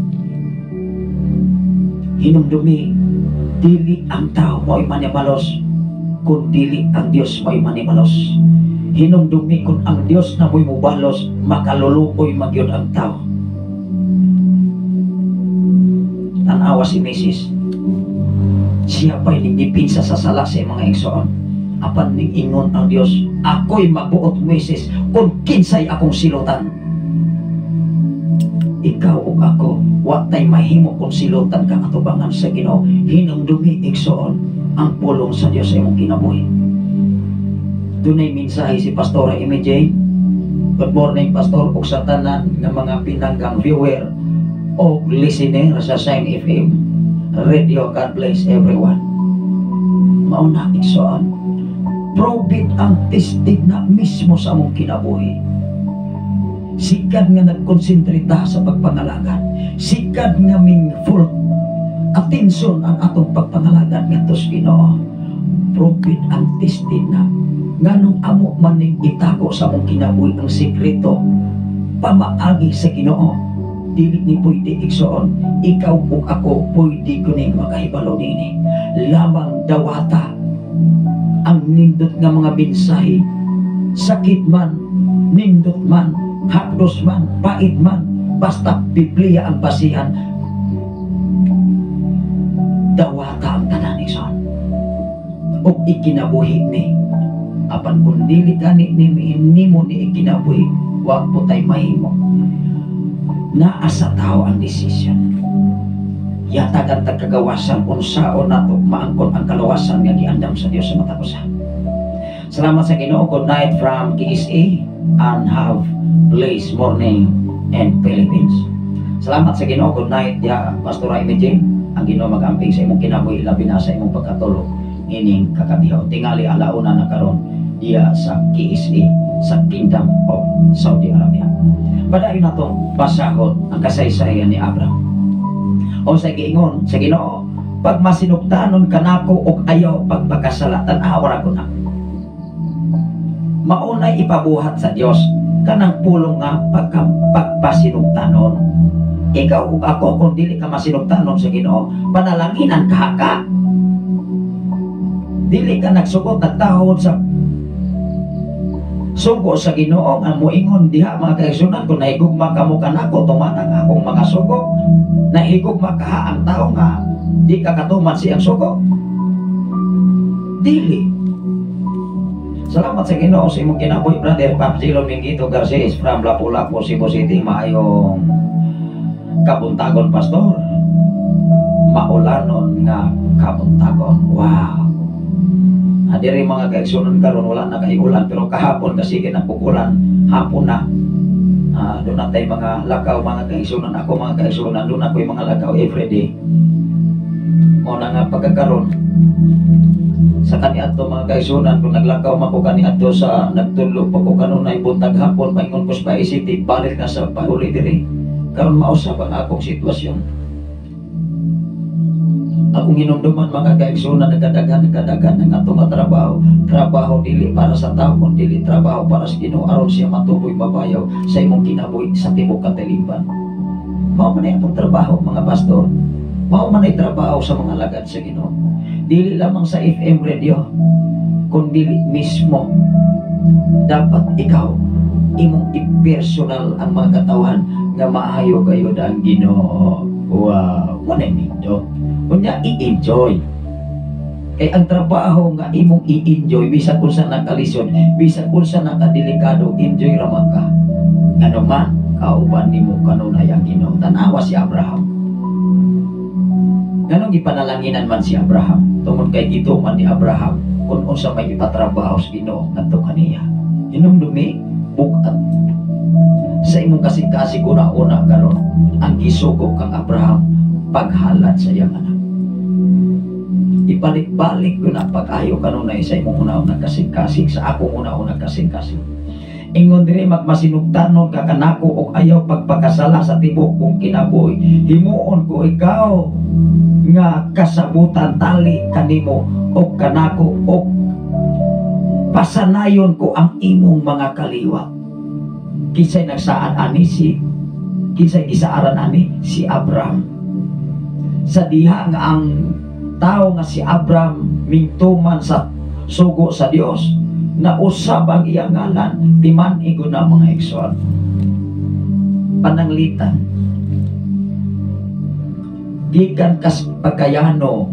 Hinumdumi, dili ang tao mo'y manimalos, kung dili ang Dios mo'y manimalos. Hinumdumi kung ang Dios na mo'y mubalos, makalulukoy magyod ang tao. Tanawa si Mrs. Siya pa'y nagdipinsa sa sala sa mga igsoon. Apan ning ingon ang Dios, ako'y magbuot Mrs. kung kinsay akong silutan. Ikaw o ako, watay mahimo kung silutan kang atubangan sa Ginoo. Hinumdumi igsoon ang pulong sa Dios sa imong kinabuhi. Dunay mensahe si Pastora MJ. Good morning, Pastor, ug sa tanan nga mga pinanggang viewer o listener sa Shine FM radio. God bless everyone. Mauna igsoon, Probit ang testig na mismo sa among kinabuhi. Sikad nga nagkonsentrita sa pagpangalagan. Sikad nga ming full attention ang atong pagpangalagan ngadto sa Ginoo. Probit ang testig na nganong amo maning itago sa among kinabuhi ang sekreto pamaagi sa Ginoo. Dili ni pwede igsoon, ikaw ug ako pwede kuning makahibalo nini. Lamang dawata ang nindot nga mga mensahe, sakit man, nindot man, hapdos man, pait man, basta Biblia ang basihan. Dawata ang tanan igsoon. Ug ikinabuhi ni apan kung dili gani nimo ni ikinabuhi, wa po tay mahimo. Naa sa tao ang desisyon. Yatag ang tagkagawasan unsaon nato maangkon ang kalawasan nga giandam sa Dios sa mata ko sa. Salamat sa Ginoo. Good night from KSA and have blessed morning and Philippines. Salamat sa Ginoo. Good night ya Pastor Imaging. Ang Ginoo magamping sa imong kinabuhi labi na sa imong pagkatulog ining kakabihaw. Tingali alauna na karon diya sa KSA sa Kingdom of Saudi Arabia. Padayon natong basahon ang kasaysayan ni Abraham. O sa giingon sa Ginoo, pag masinugtanon kanako og ayaw pagpakasalatan awara ko na. Maunay ipabuhat sa Dios kanang pulong nga pagpasinugtanon. Ikaw ug ako kung dili ka masinugtanon sa Ginoo, panalanginan ka. Dili ka nagsugot nagtahod sa sugo sa Ginoo nga moingon diha mga kaigsunan kung nahigugma ka mo kanako tumanang akong mga sugo. Nahigugma ka ang tao nga di ka katuman siyang sugo. Dili. Salamat sa Ginoo sa imong kinabuhi, Brother Papsilo Mingito Garces from Lapu-Lapu, Cebu City. Maayong kabuntagon, Pastor. Maulanon nga kabuntagon. Wow. Adiri mga kaigsunan karon wala na kay ulan pero kahapon kasi kinapukulan hapon na. Doon na tayo mga lakaw mga kaigsunan. Ako mga kaigsunan doon ako yung mga lakaw everyday. O na nga pagkakaroon sa kaniadto mga kaigsunan kung naglakaw man ko kaniadto sa nagtulo pa ko kanunay buntag hapon paingon ko sa City balik na sa pauli diri. Karon mausap ang akong sitwasyon. Akong hinumduman mga kaigsunan nagkadaghan ng atong trabaho dili para sa tao kundi dili trabaho para sa Ginoo aron siya matuboy mabayaw sa imong kinabuhi sa tibuok katilingban. Mao man atong trabaho mga pastor. Mao man ay trabaho sa mga lagad sa Ginoo. Dili lamang sa FM radio kundi dili mismo dapat ikaw imong i-personal ang mga katawan nga maayo kayo ang Ginoo. Wow, mo na nindo. Kunya i-enjoy. Kay ang trabaho nga imong i-enjoy bisan kung sa nakalisod, bisan kung sa nakadelikado, enjoy raman ka. Ngano man kauban nimo kanunay ang Ginoo. Tanawa si Abraham. Nganong gipanalanginan man si Abraham tungod kay gito man ni Abraham kung unsa may ipatrabaho sa Ginoo ngadto kaniya. Hinumdumi bukat sa imong kasing-kasing una-una karon ang gisugo kang Abraham paghalad sa iyang anak. Ibalik-balik ko na pag-ayo kanunay sa imong una-unang kasing-kasing sa akong una-unang kasing-kasing. Ingon diri magmasinugtanon ka kanako og ayaw pagpakasala sa tibuok kong kinabuhi. Himuon ko ikaw nga kasabutan tali kanimo og kanako og pasanayon ko ang imong mga kaliwat. Kisay nagsaan ani kisay gisaaran ani si Abraham. Sa diha nga ang tao nga si Abraham mingtuman sa sugo sa Dios na usab ang iyang ngalan timan igo na mga igsoon. Pananglitan gikan kas pagkayano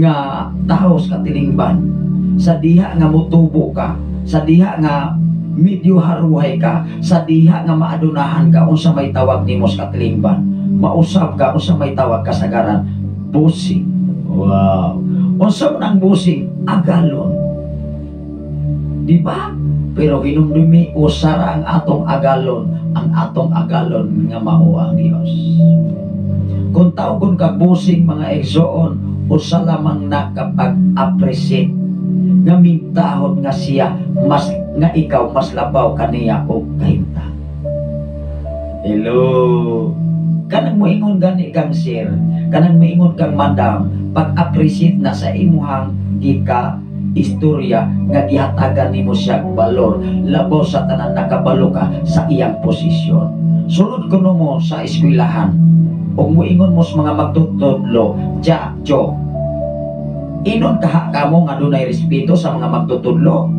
nga tao sa katilingban sa diha nga mutubo ka, sa diha nga medyo haruhay ka, sa diha nga maadunahan ka unsa may tawag nimo sa katilingban, mausab ka unsa may tawag kasagaran busing. Wow, unsa man ang busing? Agalon, di ba? Pero hinumdumi usara ang atong agalon nga mao ang Dios. Kung tawgon ka busing mga igsoon, usa lamang na kapag appreciate nga mintahon nga siya mas nga ikaw mas labaw kaniya og kahimtang. Hello. Kanang moingon gani kang sir, kanang moingon kang madam, pag-appreciate na sa imuhang gika istorya nga gihatagan nimo siya balor labaw sa tanan nakabalo ka sa iyang posisyon. Sulod kuno mo sa eskwelahan ug moingon mo sa mga magtutudlo, jo. Inon kaha kamo nga dunay respeto sa mga magtutudlo.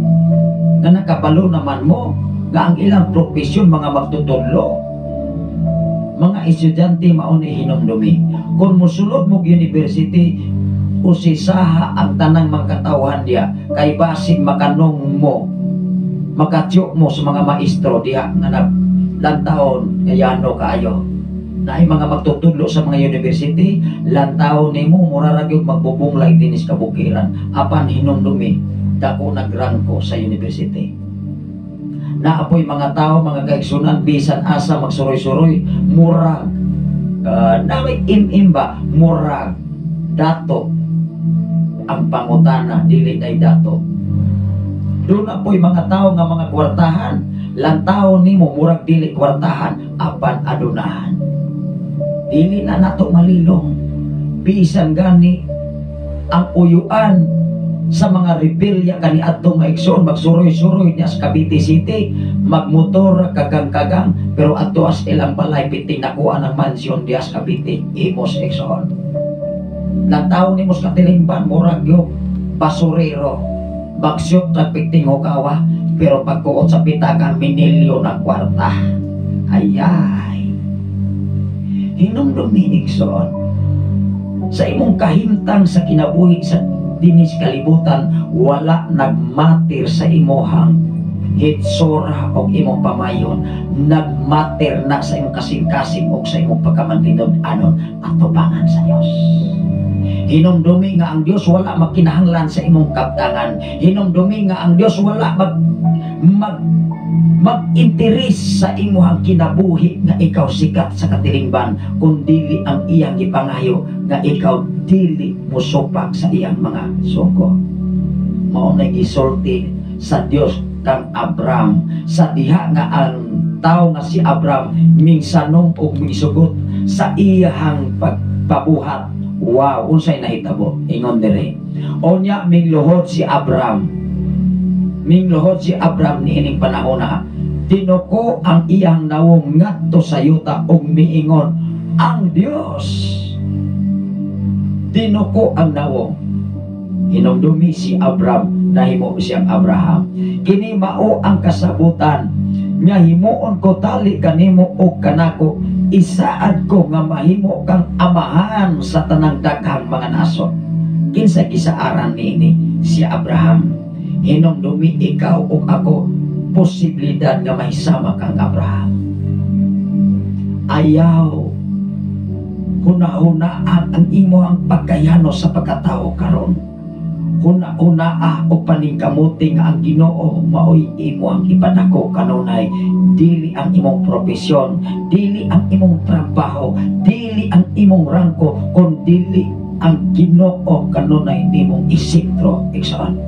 Nga nakabalo naman mo nga ang ilang profesyon mga magtutudlo. Mga estudyante mao ni hinumdumi. Kung mosulod mo university, usisaha ang tanang mga katawhan diya kay basig makanong mo, makatyo mo sa mga maestro diya nga naglantahon ngayano kaayo. Naay mga magtutudlo sa mga university, lantahon nimo mura ra gyud magbubunglay dinis kabukiran apan hinumdumi dako nagrangko sa university. Naapoy mga tao, mga kaigsunan, bisan asa magsuroy-suroy, murag. Naway imba, murag. Dato. Ang pangutana, dili day dato. Doon apoy mga tao nga mga kwartahan, lantaon nimo murag dili kwartahan, apan adunahan. Dili na nato malilong. Bisan gani, ang uyuan sa mga rebelya kani atong maigsoon magsuroy-suroy niya sa Cavite City, magmotor kagang-kagang pero ato as ilang balay piting nakuha ng mansyon diya sa Cavite imos igsoon. Lantaw ni mos katilingban murag yo basurero magsyot na piting hukawa pero pagkuot sa pitaka minilyo na kwarta. Ayay hinumdumi igsoon sa imong kahimtang sa kinabuhi sa dinis kalibutan, wala nagmater sa imohang hitsura o imong pamayon, nagmater na sa imong kasing-kasing o sa imong pagkamantinod anon atubangan sa Dios. Hinumdumi nga ang Dios wala makinahanglan sa imong kaptangan. Hinumdumi nga ang Dios wala mag-interes sa imuhang kinabuhi nga ikaw sikat sa katilingban, kundi ang iyang ipangayo nga ikaw dili musupag sa iyang mga suko. Mao na gisulti sa Dios kang Abraham sa diha nga ang tao nga si Abraham mingsanong ug misugot sa iyang pagpabuhat. Wow, unsay nahitabo ingon dire. Onya mingluhod si Abraham. Mingluhod si Abraham niining panahon na tinuko ang iyang nawong ngadto sa yuta ug miingon ang Dios. Tinuko ang nawong. Hinumdumi si Abraham, nahimo siyang Abraham. Kini mao ang kasabutan nga himuon ko tali kanimo og kanako, isaad ko nga mahimo kang amahan sa tanang daghang mga nason. Kinsa gisaaran niini si Abraham. Hinumdumi ikaw ug ako posibilidad nga mahisama kang Abraham. Ayaw huna-hunaan ang imo ang pagkayano sa pagkatao karon. Huna-hunaa o paningkamuti nga ang Ginoo maoy imo ang ipadako kanunay, dili ang imong profesyon, dili ang imong trabaho, dili ang imong rangko, kun dili ang Ginoo kanunay nimong isitro igsoon.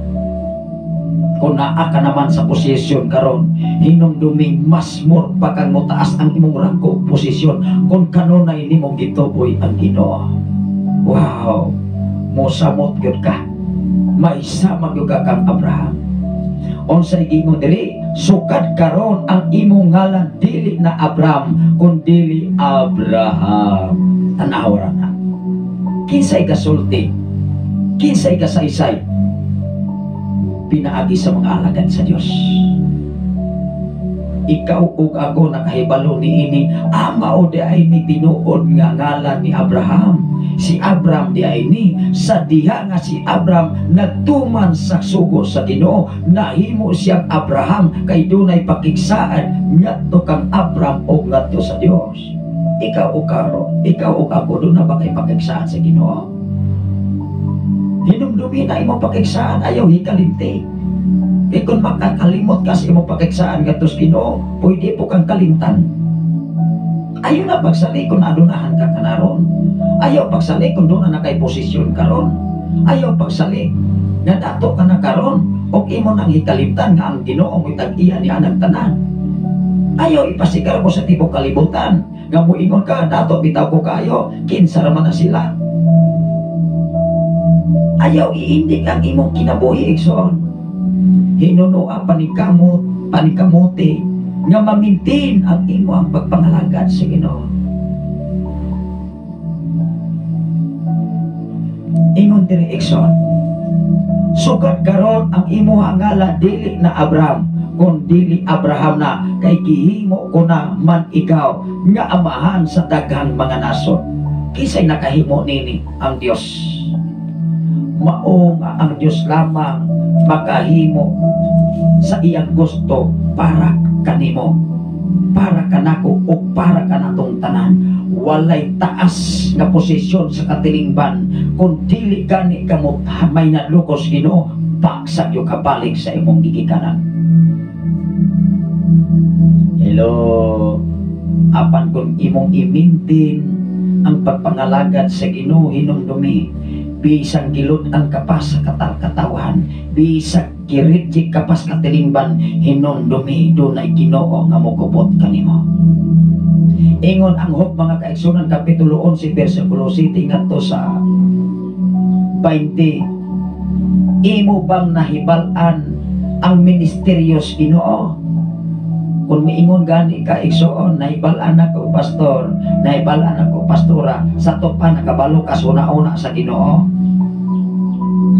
Kung naa ka naman sa posisyon karon, hinumdumi mas more pa kang mutaas ang imong rangko posisyon kung kanunay nimong gituboy ang Ginoo. Wow, mosamot gyud ka, maisama gyud ka kang Abraham. Unsay gingon diri, sukad karon ang imong ngalan dili na Abraham kundi Abraham. Tanaw ra na. Kinsay kasulti, kinsay kasaysay pinaagi sa mga alagad sa Dios. Ikaw ug ako nakahibalo niini, mao di ay ni tinuod nga ngalan ni Abraham. Si Abraham di ay ni sa diha nga si Abraham nagtuman sa sugo sa Ginoo, nahimo siyang Abraham kay dunay pakigsaan ngadto kang Abraham og ngadto sa Dios. Ikaw ug ako doon na ba kay pakigsaan sa Ginoo? Hinumdumi na imong pakigsaan, ayaw hikalimti. E kung makakalimot ka sa imong pakigsaan gatos Ginoo, pwede po kang kalimtan. Ayaw na pagsali kung adunahan ka kanaron. Ayaw pagsali kung doon na kay posisyon karon. Ayaw pagsali nga dato ka na karon o imo nang hikalimtan nga ang Ginoo mo'y tag-iya niya ng tanan. Ayaw ipasikar mo sa tibok kalibutan nga muingon ka dato bitaw ko kayo kinsa ra man na sila. Ayaw iindig ang imong kinabuhi igsoon. Hinunoa panikamuti nga mamintin ang imo ang pagpangalagad sa Ginoo. Ingon diri igsoon, sukat karon ang imo ngala dili na Abraham kun dili Abraham na, kay gihimo ko na man ikaw nga amahan sa daghang mga nasod. Kisay nakahimo nini ang Dios. Mao nga ang Dios lamang makahimo sa iyang gusto para kanimo, para kanako o para kanatong tanan. Walay taas nga posisyon sa katilingban kung dili gani kamot may nadlukos Ginoo, paksa yo kabalik sa imong gigikanan. Hello, apan kung imong imintin ang pagpangalagad sa Ginoo hinumdumi, bisang gilot ang kapas sa katawan, bisang giritjik kapas katilingban hinumdumi, dunay Ginoo nga mokupot kanimo. Ingon ang Hop mga kaigsunan kapitulo 11 bersikulo 7 ngadto sa 20. Imo bang nahibal-an ang ministeryos Ginoo? Kung miingon gani ka igsoon, nahibal-an ako pastor, nahibal-an ako pastora, sa to pa nakabalo ka una-una sa Ginoo.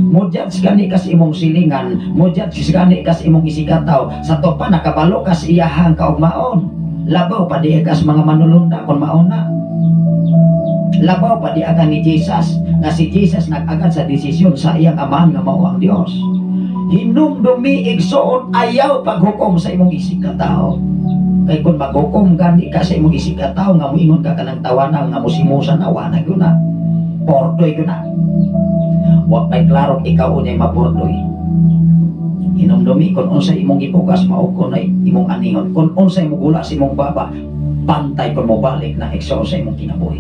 Mujudge gani kas imong silingan, mujudge gani kas imong isigataw, sa to pa nakabalo kas iyahang kaugmaon. Labaw pa di kas mga manulunda kon mauna. Labaw pa di aga ni Jesus, nga si Jesus nag-agad sa desisyon sa iyang amahan nga mao ang Dios. Hinumdumi igsoon ayaw paghukom sa imong isig ka tao. Kay kung maghukom gani ka sa imong isig ka tao nga moingon ka kanang tawanan nga musimusan awa na gyud na. Pordoy gyud na. Wa pay klaro ikaw unyay mapordoy. Hinumdumi kung unsay imong gipugas mao kun ay imong anihon. Kung unsay imong gula sa imong baba, pantay kung mo balik na igsoon sa imong kinabuhi.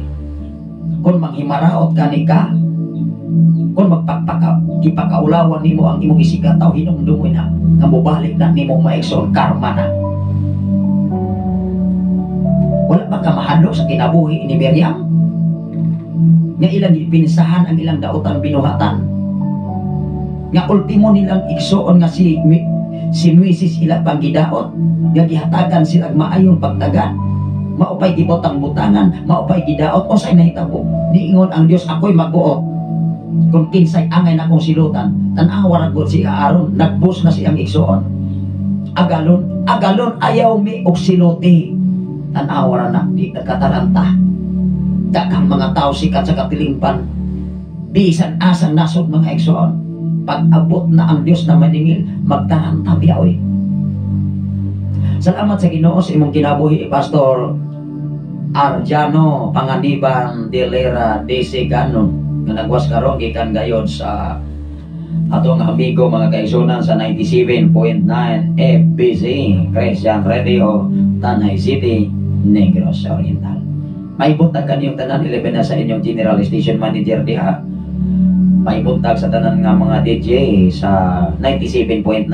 Kung manghimaraot gani ka, kung gipakaulawan nimo ang imong isigataw hinumdumi na nga mobalik na nimo maigsoon karma na. Wala ba ka mahadlok sa kinabuhi ni Miriam nga ilang ipinsahan ang ilang daotang binuhatan, nga ultimo nilang igsoon nga si Moises ila panggidaot nga gihatagan sila maayong pagtagan, maupay gibotang-butangan, maupay gidaot o say nahitabo. Niingon ang Dios, ako'y magbuot kung kinsay angay na kong silutan. Tan-awa ra gud si Aaron, nagbus na siyang igsoon. Agalon ayaw mi og siluti. Tan-awa ra na di nagkataranta. Daghang mga tao sikat sa katilingban, bisan asang nasod mga igsoon. Pag abot na ang Dios na maningil, magtaranta biyaoy. Salamat sa Ginoo sa imong kinabuhi, Pastor Arjano Panganiban Delera DC Ganon, nga nagwas karon gikan gayod sa atong amigo mga kaigsunan sa 97.9 FBC Christian Radio, Tanay City, Negros Oriental. May buntag kaniyong tanan, 11 na sa inyong General Station Manager diha. May buntag sa tanan nga mga DJ sa 97.9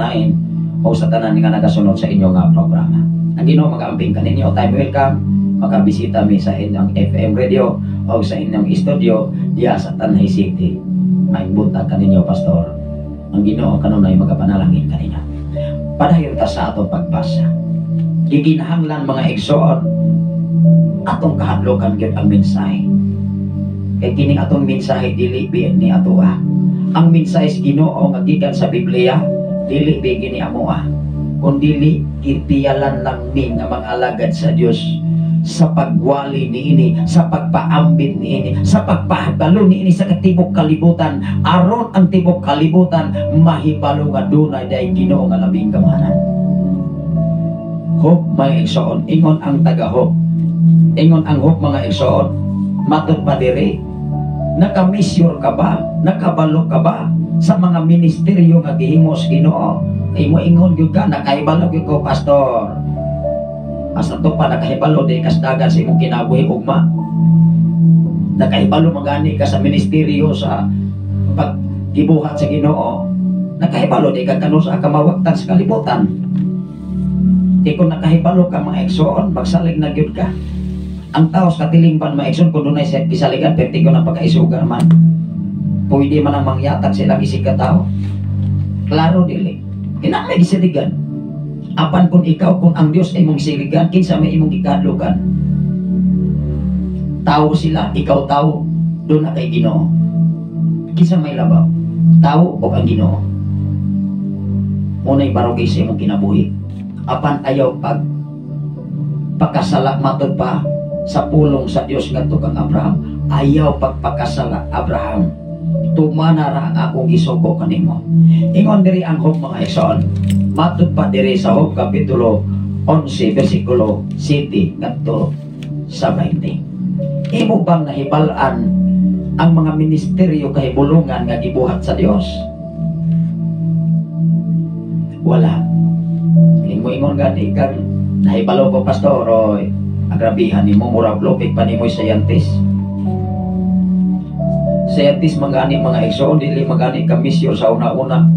o sa tanan nga nagasunod sa inyong programa. Ang Ginoo mag-amping kaninyo, time welcome, makabisita mi sa inyong FM radio o sa inyong studio diya sa Tanay City. May buntag kaninyo, Pastor. Ang Ginoo kanunay magapanalangin kaninyo. Padayon ta sa atong pagbasa. Giginahanglan mga igsoon atong kahadlokan gyud ang mensahe. Kay kining atong mensahe dili biyen ni atoa. Ang mensahe sa Ginoo nga gikan sa Biblia dili biyen ni amoa. Kun dili itiyalan lang mi nga mga alagad sa Dios sa pagwali niini, sa pagpaambit niini, sa pagpahibalo niini sa katibok kalibutan, aron ang tibok kalibutan mahibalo nga dunay day Ginoo nga labing kamahanan. Hop mga igsoon, ingon ang taga-hop. Ingon ang hop mga igsoon, matod pa diri, nakamisyur ka ba? Nakabalo ka ba sa mga ministeryo nga gihimos Ginoo? Kay mo ingon gyud ka, nakaibalo gyud ko, Pastor. Asa to pa nakahibalo di kas dagan sa imong kinabuhi ugma. Nakahibalo magani ka sa ministeryo sa paggibuhat sa Ginoo. Nakahibalo di ka kanusa ka mawagtan sa kalibutan. Di kung nakahibalo ka mga igsoon, magsalig na gyud ka. Ang tao sa katilingban mga igsoon kung dunay sa pisaligan, perti ko na pagkaisuga naman. Pwede man ang mangyatag silang isig ka tao. Klaro dili. Kinamay gisiligan. Apan kung ikaw, kung ang Diyos ay mong siligan, kinsa may imong gikadlukan. Tao sila, ikaw tao, doon na kay Ginoo. Kinsa may labaw? Tao o ang Ginoo? Unay barugay sa imong kinabuhi. Apan ayaw pagkasala matod pa sa pulong sa Dios ngadto kang Abraham. Ayaw pagpakasala Abraham. Tumana ra ang akong gisuko kanimo. Ingon diri ang Job mga igsoon. Matod pa diri sa Job kapitulo 11 bersikulo 7 ngadto sa 20. Imo bang nahibalan ang mga ministeryo kahibulungan nga gibuhat sa Dios? Wala. Imo ingon gani kang nahibalo ko pastor o agrabihan nimo murag lopik pa nimo'y sayantis. Sayantis magani mga igsoon dili magani ka misyon sa una-una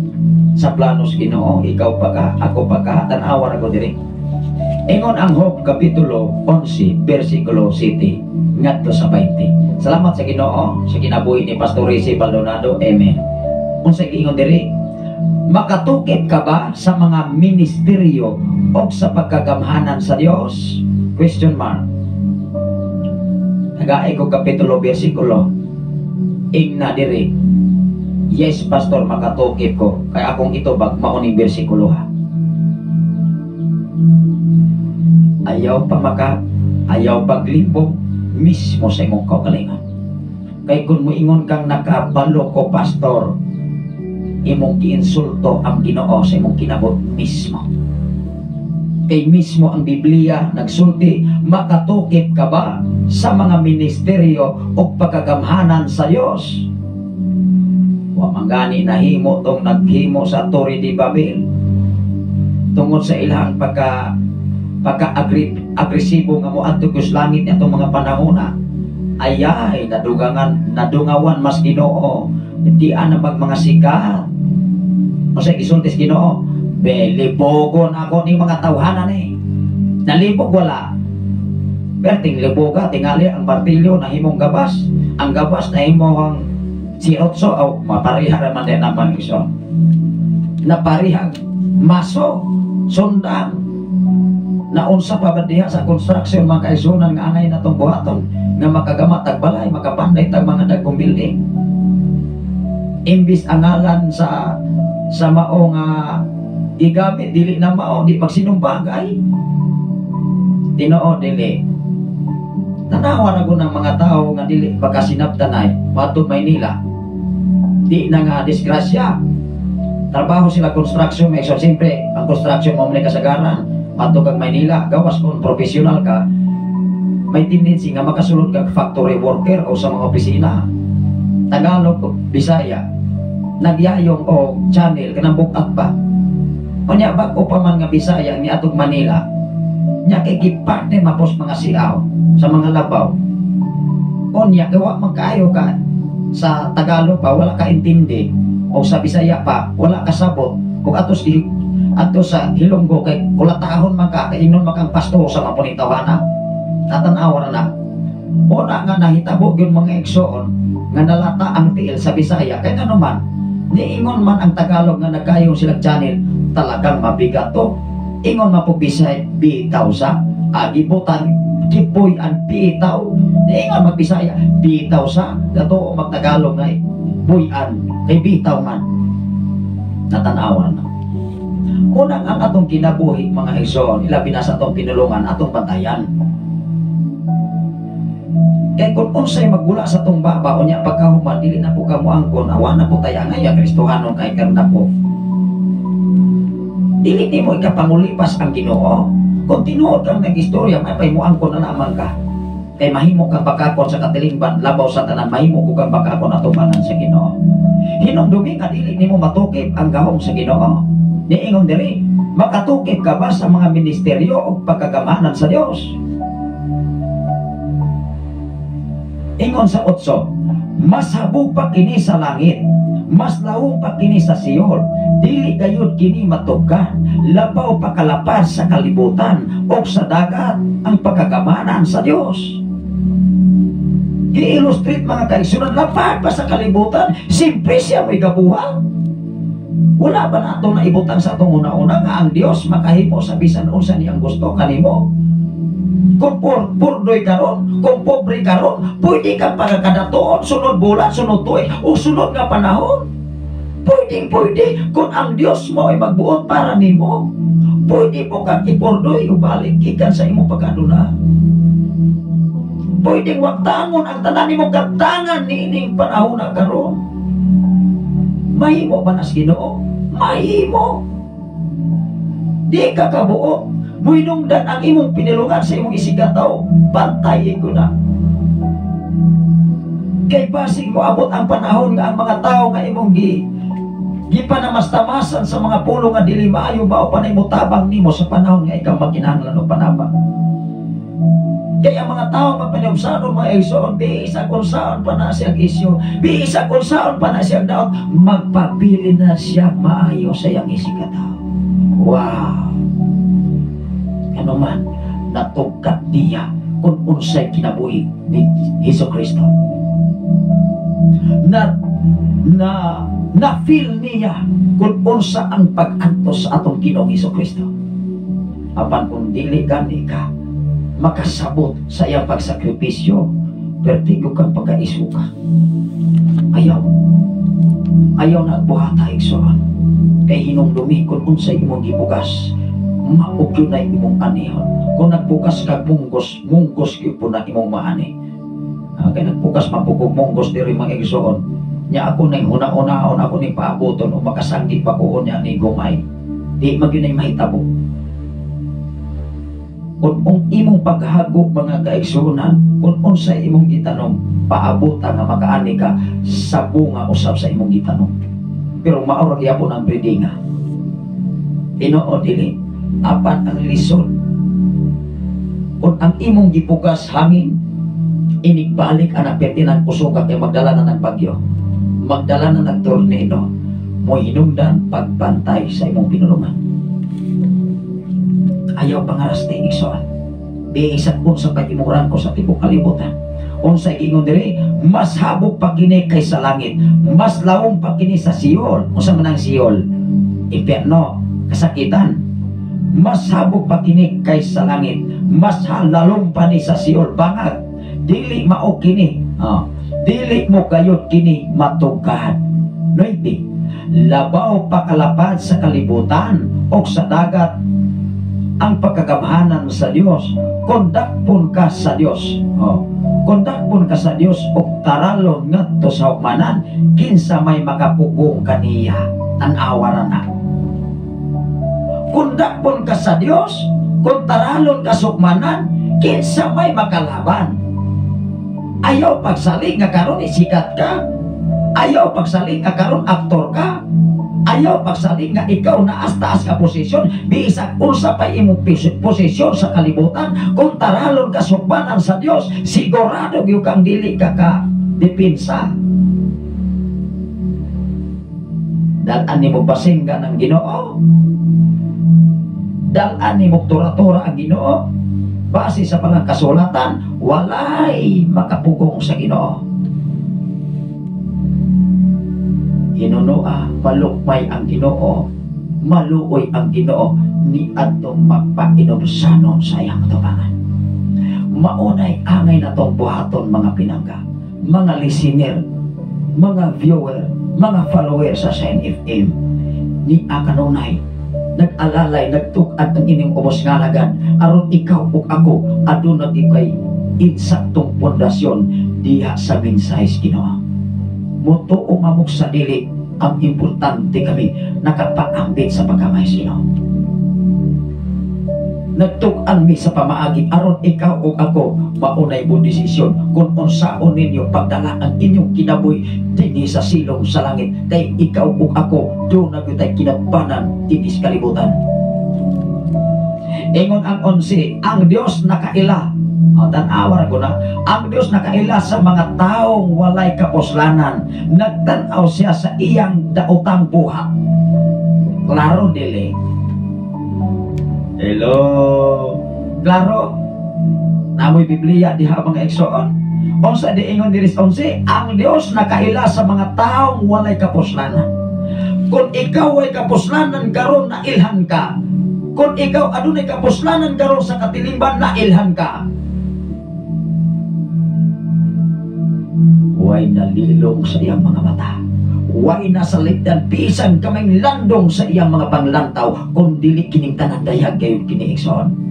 sa planos Ginoo. Ikaw pa ka, ako pa ka, tan-awa ra ko diri. Ingon ang Job kapitulo 11 bersikulo 7 ngadto sa 20. Salamat sa Ginoo sa kinabuhi ni Pastor Rizzy Baldonado. Amen. Unsa ingon diri? Makatukip ka ba sa mga ministeryo o sa pagkagamhanan sa Dios? Question mark. Nagaay ko kapitulo bersikulo ingna diri. Yes, pastor, makatukip ko. Kaya akong itubag mauning bersikulo ha. Ayaw paglibog mismo sa imong kaugalingon. Kay kung moingon kang nakabalo ko pastor, imong giinsulto ang Ginoo sa imong kinabot mismo. Kay mismo ang Biblia nagsulti, makatukip ka ba sa mga ministeryo o pagkagamhanan sa Dios? Wa mangani nahimo tong naghimo sa Torre de Babel tungod sa ilang pagka-agresibo nga moadto sa langit nitong mga panahona. Ayay nadungawan mas Ginoo. Di ana mga sikat. O sa isultis Ginoo, libogon ako ni mga tawhanan eh. Nalibog wala. Perting liboga tingali ang martilyo na himong gabas. Ang gabas na himong sirotso o mapariha naman din naman iso. Naparihag maso sundang naunsa pa ba diha sa construction mga kaisunan nga angay na itong buhaton nga makagamat tagbalay, makapanday tag mga dagkong building. Imbis angalan sa mao nga igamit dili na mao di magsinumbagay. Tinoo dili. Tanawa na ko ng mga tao nga dili pagkasinabtanay patod Maynila. Di na nga disgrasya. Trabaho sila construction, may so siyempre ang construction mo may kasagaran. Patod kag Maynila, gawas kung professional ka, may tendency nga makasulod kag factory worker o sa mga opisina. Tagalog o Bisaya, nagyayong o channel kanang bukat ba. O niya ba o pa man nga Bisaya ni atog Manila, niya kay giparte mapos mga siaw sa mga labaw. O niya gawa magkaayo ka sa Tagalog pa wala ka intindi o sa Bisaya pa wala ka sabot kung atos sa Hilonggo kay kulatahon man ka kainon makang pasto sa mapunitawana tatanawa na una nga nahitabo yun mga igsoon nga nalata ang tiil sa Bisaya kay ano man niingon man ang Tagalog nga nagkayong silang channel talagang mabigat to. Ingon mapubisay bitaw sa agibutan kipoy ang bitaw niingon magbisaya bitaw sa gato magtagalog ngay buyan kay bitaw man natanawa na. Unang ang atong kinabuhi mga igsoon ilabi na sa atong pinulungan atong pantayan. Kaya kung unsay magula sa itong baba o niya pagkahuman, dili na po kamuangkon, awa na po tayo ngayon, Kristohanon kay karna po. Dili ni mo ikapangulipas ang Ginoo. Kung tinuod kang nag-istorya, may muangkon na naman ka. Kay mahimo kang bakakon sa katilingban, labaw sa tanan, mahimo ko kang bakakon at tumanan sa Ginoo. Hinumdumi nga dili ni mo matukip ang gahong sa Ginoo. Niingon diri, makatukip ka ba sa mga ministeryo o pagkagamanan sa Dios? Ingon sa 8, masabog pa kini sa langit mas lawong pa kini sa Siyon, dili gayud kini matugan, labaw pa kalapad sa kalibutan o sa dagat ang pagkagamanan sa Dios. I-illustrate mga kaigsunan, lapad pa sa kalibutan, simpre siya may gabuha. Wala ba nato na ibutang sa itong una-una nga ang Dios makahimo sa bisan unsa niyang gusto kanimo? Kung purdoy karon, kung pobre karon, pwede ka pagkadatoon, sunod bulan, sunod tuig, o sunod nga panahon. Pwede. Kung ang Dios mo ay magbuot para nimo, pwede mo kang ipurdoy o balik ikan sa imong pagkaduna. Pwedeng wagtangon ang tanan nimo katangan niining panahon na karon. Mahimo ba nas Ginoo? Mahimo. Di ka kabuo. Muinungdan ang imong pinilungan sa imong isigataw, bantayin ko na. Kay basig mo abot ang panahon nga ang mga tao nga imong gipanamastamasan sa mga pulo nga dili maayo ba o panay mo tabang nimo sa panahon nga ikaw magkinahanglan o panabang. Kaya ang mga tao mapaniubsanon mga igsoon, biisa kung saan pa na siyang isyo, biisa kung saan pa na siyang daot, magpapili na siya maayo sa iyang isigataw. Wow! Ano man, natugkat niya kung unsay kinabuhi ni Hesus Kristo. Na-feel niya kung unsa ang pag-antos sa atong Ginoong Hesus Kristo. Apan kung dili gani ka makasabot sa iyang pagsakripisyo, pertigo kang pagkaisuka. Ayaw na buhata igsoon. Kay hinumdumi kung unsay imong gibugas, maugyo na imong anihon. Kung nagbukas ka munggos yun po na imong maani. Kaya nagbukas mapugog munggos diri mga igsoon, nya ako nang huna-unaon, ako nang paaboton o makasangit pa ko niya ni gumay. Di magyunay mahitabo. Kung imong paghagok mga kaigsunan, kung unsay imong gitanom, paabota nga makaani ka sa bunga usab sa imong gitanom. Pero maurag yapon ang breedinga. Tinoo dili, apan ang lisod. Kung ang imong gipugas hangin, inigbalik ang pertinang usuka kay magdala na ng bagyo, magdala na ng tornado, mo hinungdan pagbantay sa imong pinulungan. Ayaw pangaras na igsoon. Biisan po sa pag-imuran ko sa tibok kalibutan. Unsay ingon diri, mas habog pa kini kaysa langit, mas lawong pa kini sa Siol. Unsa man ang Siol? Impierno, kasakitan. Mas habog pa kini kaysa langit, mas halalong pa ni sa Siol, bangag. Dili mao kini, dili mo kayot kini matugahan. 9. Labaw pa kalapad sa kalibutan o sa dagat ang pagkagamhanan sa Dios, kondakpon ka sa Dios. Kondakpon ka sa Dios o taralon ngadto sa hukmanan, kinsa may makapugong kaniya, tanawaran na. Kondakpon ka sa Dios, kung taralon ka sa hukmanan, kinsa may makalaban. Ayaw pagsaling nga karon isikat ka, ayaw pagsaling nga karon aktor ka, ayaw pagsaling nga ikaw na taas ka posisyon, bisan unsa pa imong posisyon sa kalibutan, kung taralon ka sukbanan sa Dios, sigurado gyud kang dili ka depensa. Dalan nimo basinggan ang Ginoo, dalan nimo tura-tura ang Ginoo, base sa palang kasulatan, walay makapugong sa Ginoo. Hinunoa, malukmay ang Ginoo, maluoy ang Ginoo, ni atong magpainobsanon sa iyang tubangan. Maunay angay na tong buhaton mga pinangga, mga listener, mga viewer, mga follower sa Shine FM. Ni akanunay, nag-alalay, nagtukad ang inyong umusngalagan, aron ikaw ug ako, adunag ikay insaktong pundasyon diha sa mensahe Ginoo. Muto umamok sa dili, ang importante kami nakapaambit sa pagkamay Ginoo. Nagtukan mi sa pamaagi aron ikaw o ako maunay mo desisyon kung unsaon ninyo pagdala ang inyong kinabuhi dinhi sa silong sa langit, kay ikaw o ako do na gyud kinatbanan dinhi sa kalibutan. Ingon ang 11, ang Dios nakaila. Tanawa ko na, ang Diyos nakaila sa mga taong walay kapuslanan. Nagtanaw siya sa iyang daotang buhat. Klaro, dili. Hello. Klaro. Namoy Biblia diha mga igsoon. Unsa di ingon diri sa 11, ang Diyos nakaila sa mga taong walay kapuslanan. Kung ikaw ay kapuslanan karon, nailhan ka. Kung ikaw adunay kapuslanan karon sa katilingban, nailhan ka. Huwag nalilong sa iyang mga mata. Huwag nasaligdan bisan kamay landong sa iyang mga panglantaw, kung dili kining tanan dayag gayon kiniigsoon.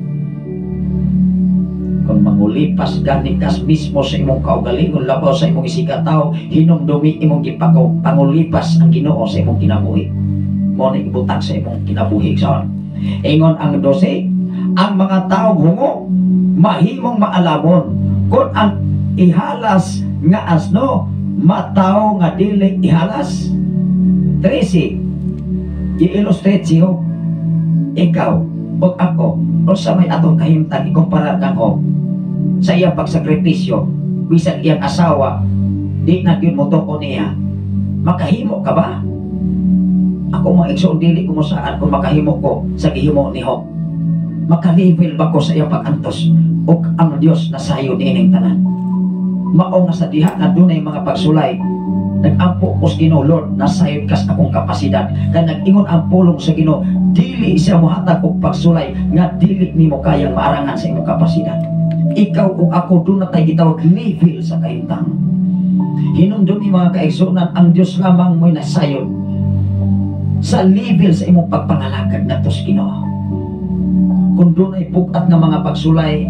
Kung mangulipas ganikas mismo sa imong kaugalingon labaw sa imong isikataw, hinumdumi imong gipako pangulipas ang Ginoo sa imong kinabuhi. Mo ni ibutang sa imong kinabuhi igsoon. Ingon ang 12, ang mga tao hungo mahimong maalamon kung ang ihalas nga asno mataw nga dili ihalas. 13, i-illustrate siyo ikaw o ako o sa may atong kahimtang ikumpara kang sa iyang pagsakripisyo bisan iyang asawa di na yun mo tuko niya, makahimo ka ba? Ako mga igsoon dili ko mo saan kung makahimo ko sa gihimo ni Job. Makalevel ba ko sa iyang pagantos o ang Diyos na sayo nining tanan? Mao nga sa diha na dunay mga pagsulay, nag-ampo ko sa Ginoo, Lord, nasayod kas akong kapasidad. Kaya nag-ingon ang pulong sa Ginoo, dili siya mohatag og pagsulay nga dili nimo kayang maarangan sa imong kapasidad. Ikaw o ako doon na tayo gitawag level sa kahintang. Hinundon ni mga kaigsunan, ang Diyos lamang mo'y nasayod sa level sa imong pagpangalagad na tos Ginoo. Kung doon ay bukat nga mga pagsulay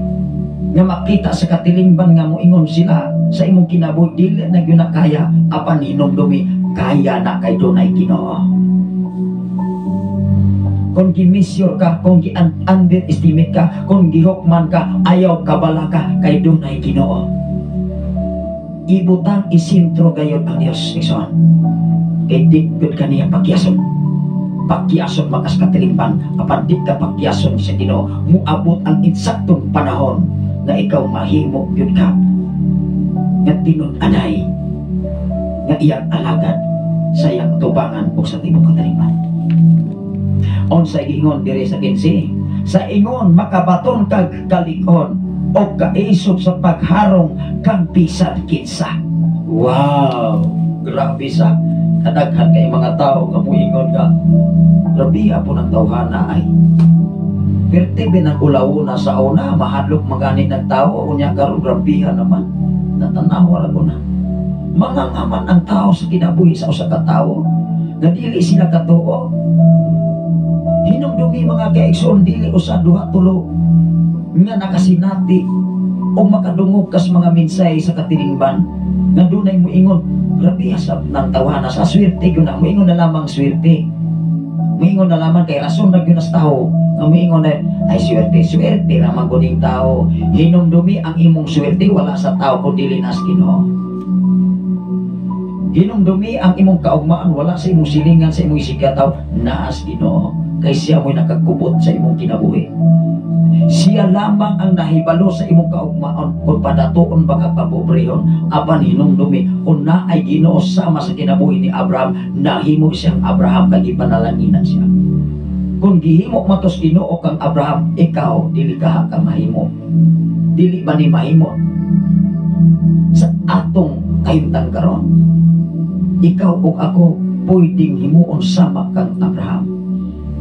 nga makita sa katilingban nga moingon sila sa imong kinabuhi, dili na gyud na kaya, apan hinumdumi kaya na kay dunay Ginoo. Kung gimeasure ka, kung gi-underestimate ka, kung gihokman ka, ayaw kabala ka kay dunay Ginoo. Ibutang isintro gayud ang Dios igsoon. Kay di gyud kaniya pagyason. Pagyason makas katilingban, apan di ka pagyason sa Ginoo, muabot ang insaktong panahon na ikaw mahimo yun ka nga tinud-anay nga iyang alagad sa iyang tubangan o sa tibok katalingban. Unsay giingon diri sa 15, sa ingon makabaton kag kalikon o kaisog sa pagharong kang bisan kinsa. Wow, grabe sa kadaghan kay mga tao nga muingon ka, grabe po ng tawhana ay pertibe ng ulauna sa una, mahadlok magani ng tao, unya karon grabihan naman. Natanawa ko na. Mangangaman ang tao sa kinabuhi sa usa ka tawo, nga dili sila katuo. Hinumdumi mga kaigsoon, dili usa duha tulo nga nakasinati o makadungog kas mga minsay sa katilingban nga dunay moingon, grabe sa nang tawhana sa swerte gyud na moingon na lamang swerte. Moingon na lamang kay rason na gyud nas tawo. Umiingon na, ay swerte na maguning tao. Hinumdumi ang imong swerte wala sa tao kung dili nas Ginoo. Hinumdumi ang imong kaugmaan wala sa imong silingan, sa imong isikataw, naas Ginoo. Kay siya mo'y nakagkubot sa imong kinabuhi. Siya lamang ang nahibalo sa imong kaugmaan kung padatuon baka papobrehon, apan hinumdumi kung na ay Ginoo sama sa kinabuhi ni Abraham, nahimo siyang Abraham kag ipanalanginan siya. Kung gihimo matos Ginoo kang Abraham, ikaw dili ka mahimo. Dili ba ni mahimo sa atong kahimtang karon? Ikaw o ako pwedeng himuon sama kang Abraham.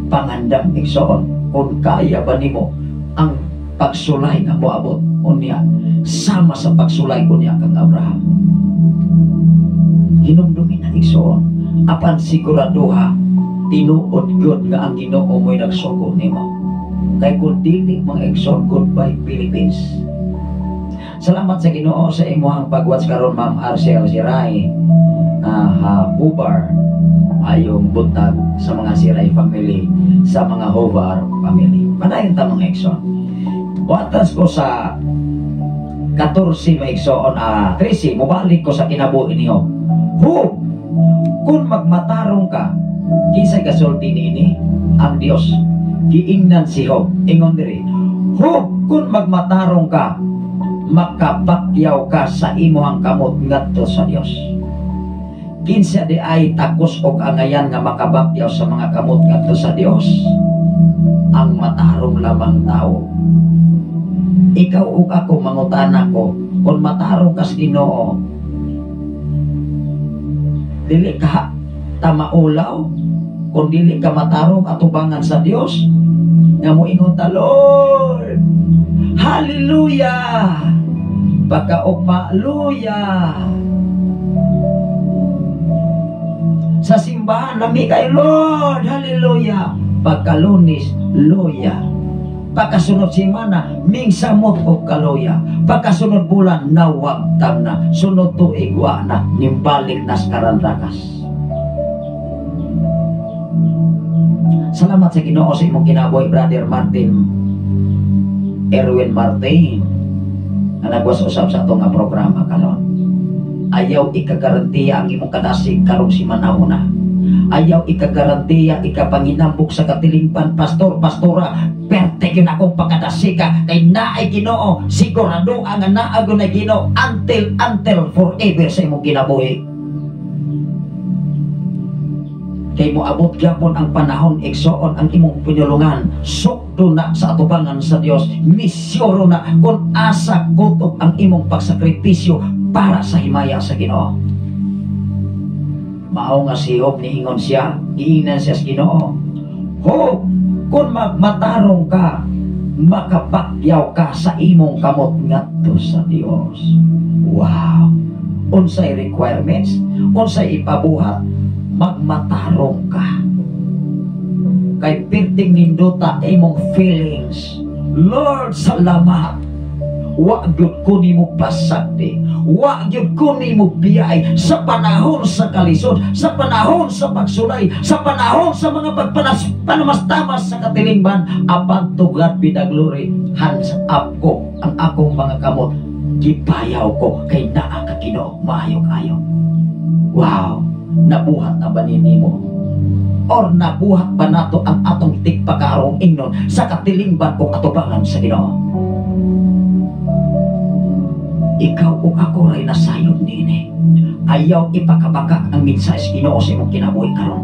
Pangandam igsoon, kung kaya ba nimo ang pagsulay nga moabot unya sama sa pagsulay unya kang Abraham. Hinumdumi na igsoon, apan siguraduha tinuod gyud nga ang Ginoo mo'y nagsugo nimo. Kay kung dili mga igsoon, goodbye Philippines. Salamat sa Ginoo sa imuhang pagwatch karon, Ma'am Arcel Siray, Hubar, ayong buntag sa mga Siray family, sa mga Hubar family. Padayon ta mga igsoon. Watas ko sa 14 mga igsoon, 13, mubalik ko sa kinabuhi niyo. Kung magmatarong ka, kisay kasulti niini ang Dios, giingnan si Job, ingon diri, kung magmatarong ka, makapakyaw ka sa imong kamot ngadto sa Dios. Kinsa di ay takos og angayan nga makabakyaw sa mga kamot ngadto sa Dios? Ang matarong lamang tao. Ikaw ug ako mangutana ko, kung matarong ka sa Ginoo, dili ka tamaulaw, kung dili ka matarong atubangan sa Dios, nga moingon ta, Lord, hallelujah, pagkaugma, hallelujah. Sa simbahan lami kay Lord, hallelujah, pagkalunis, loya. Pagkasunod simana, mingsamot o kaloya. Pagkasunod bulan, nawagtang na. Sunod tuig, wa na, nimbalik nas karandakas. Salamat sa Ginoo sa imong kinabuhi, Brother Martin, Erwin Martin, na nagwas-usap sa itong programa karon. Ayaw ikagarantiya ang imong kadasig karong si manahuna. Ayaw ikagarantiya ikapanginambok sa katilingpan, pastor, pastora, perte yun akong pagkadasika kay naay Ginoo, sigurado ang naago na Ginoo until forever sa imong kinabuhi. Kay mo abot gyapon ang panahon, igsoon ang imong pinulungan, sukdo na sa atubangan sa Dios, misyoro na kung asa kutob ang imong pagsakripisyo para sa himaya sa Ginoo. Mao nga si Job niingon siya, giingnan siya sa Ginoo, Job, kung matarong ka, makapakyaw ka sa imong kamot ngadto sa Dios. Wow! Unsay requirements, unsay ipabuhat, magmatarong ka. Kay pirting nindota imong feelings. Lord, salamat. Wa gyud ko nimo pasagdi, wa gyud ko nimo biyay sa panahon sa kalisod, sa panahon sa pagsulay, sa panahon sa mga pagpanamas-tamas sa katilingban, apan tugad bidaglory, hands up ko ang akong mga kamot, gipayaw ko kay naa ka Ginoo, maayo kayo. Wow, nabuhat na ba nimo? Or nabuhat ba nato ang atong tigpakaarong ingnon sa katilingban o atubangan sa Ginoo? Ikaw o ako ray nasayod nini. Ayaw ipakabaka ang minsay sa Ginoo sa imong kinabuhi karon.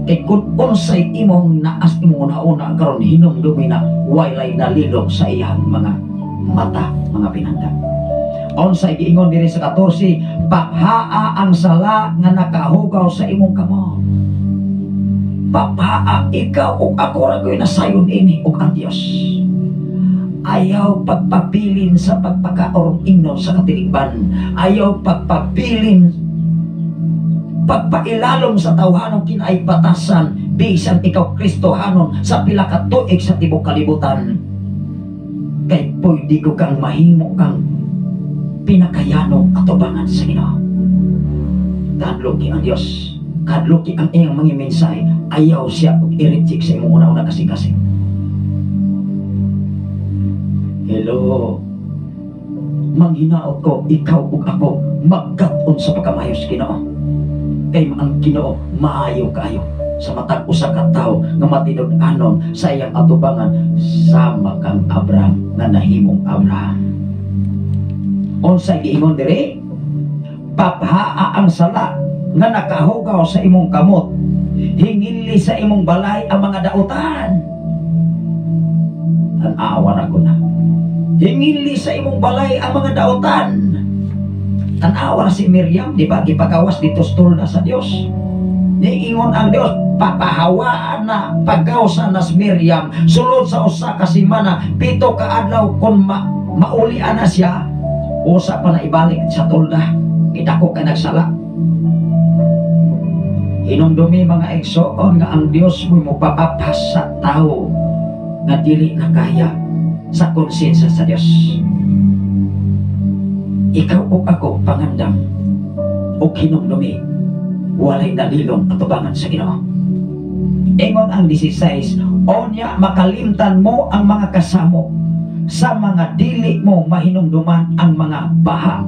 Kay kung unsay imong naas imong una karon hinumdumi na walay nalilong sa iyang mga mata, mga pinangga. Unsay giingon diri sa 14, pahaa ang sala nga nakahugaw sa imong kamot. Pahaa, ikaw o ako ray nasayod ini og ang Dios. Ayaw pagpabilin sa pagpakaorong ingnon sa katilingban. Ayaw pagpabilin, pagpailalom sa tawhanong kinaay batasan, bisan ikaw Kristohanon sa pila ka tuig sa tibok kalibutan. Kay pwede ko kang mahimo kang pinakayanong atubangan sa Ginoo. Kadloki ang Dios, kadloki ang iyang mga mensahe. Ayaw siya i-reject sa imong una-una kasing-kasing. Hello, manghinaot ko, ikaw ug ako magkat-on sa pagkamayos Ginoo. Kay ang Ginoo maayo kayo sa matag usa ka tawo nga matinud-anon sa iyang atubangan sama kang Abraham nga nahimong Abraham. Unsay giingon diri? Paphaa ang sala nga nakahugaw sa imong kamot, hingili sa imong balay ang mga dautan. Tan-awa ra ko na. Hingili sa imong balay ang mga dautan. Tanawa si Miriam, di ba? Gipagawas dito stulda sa Dios. Niingon ang Dios, papahawaan na pagkausa na si Miriam sulod sa usa ka semana, 7 ka adlaw kung maulian na siya, usa pa na ibalik sa tulda. Idako ka nagsala. Hinumdumi mga igsoon nga ang Dios mo papapas sa tao nga dili na kaya sa konsensya sa Dios. Ikaw o ako pangandam o hinumdumi, walay nalilong atubangan sa Ginoo. Ingon ang 16, onya makalimtan mo ang mga kasamo, sa mga dili mo mahinumduman ang mga baha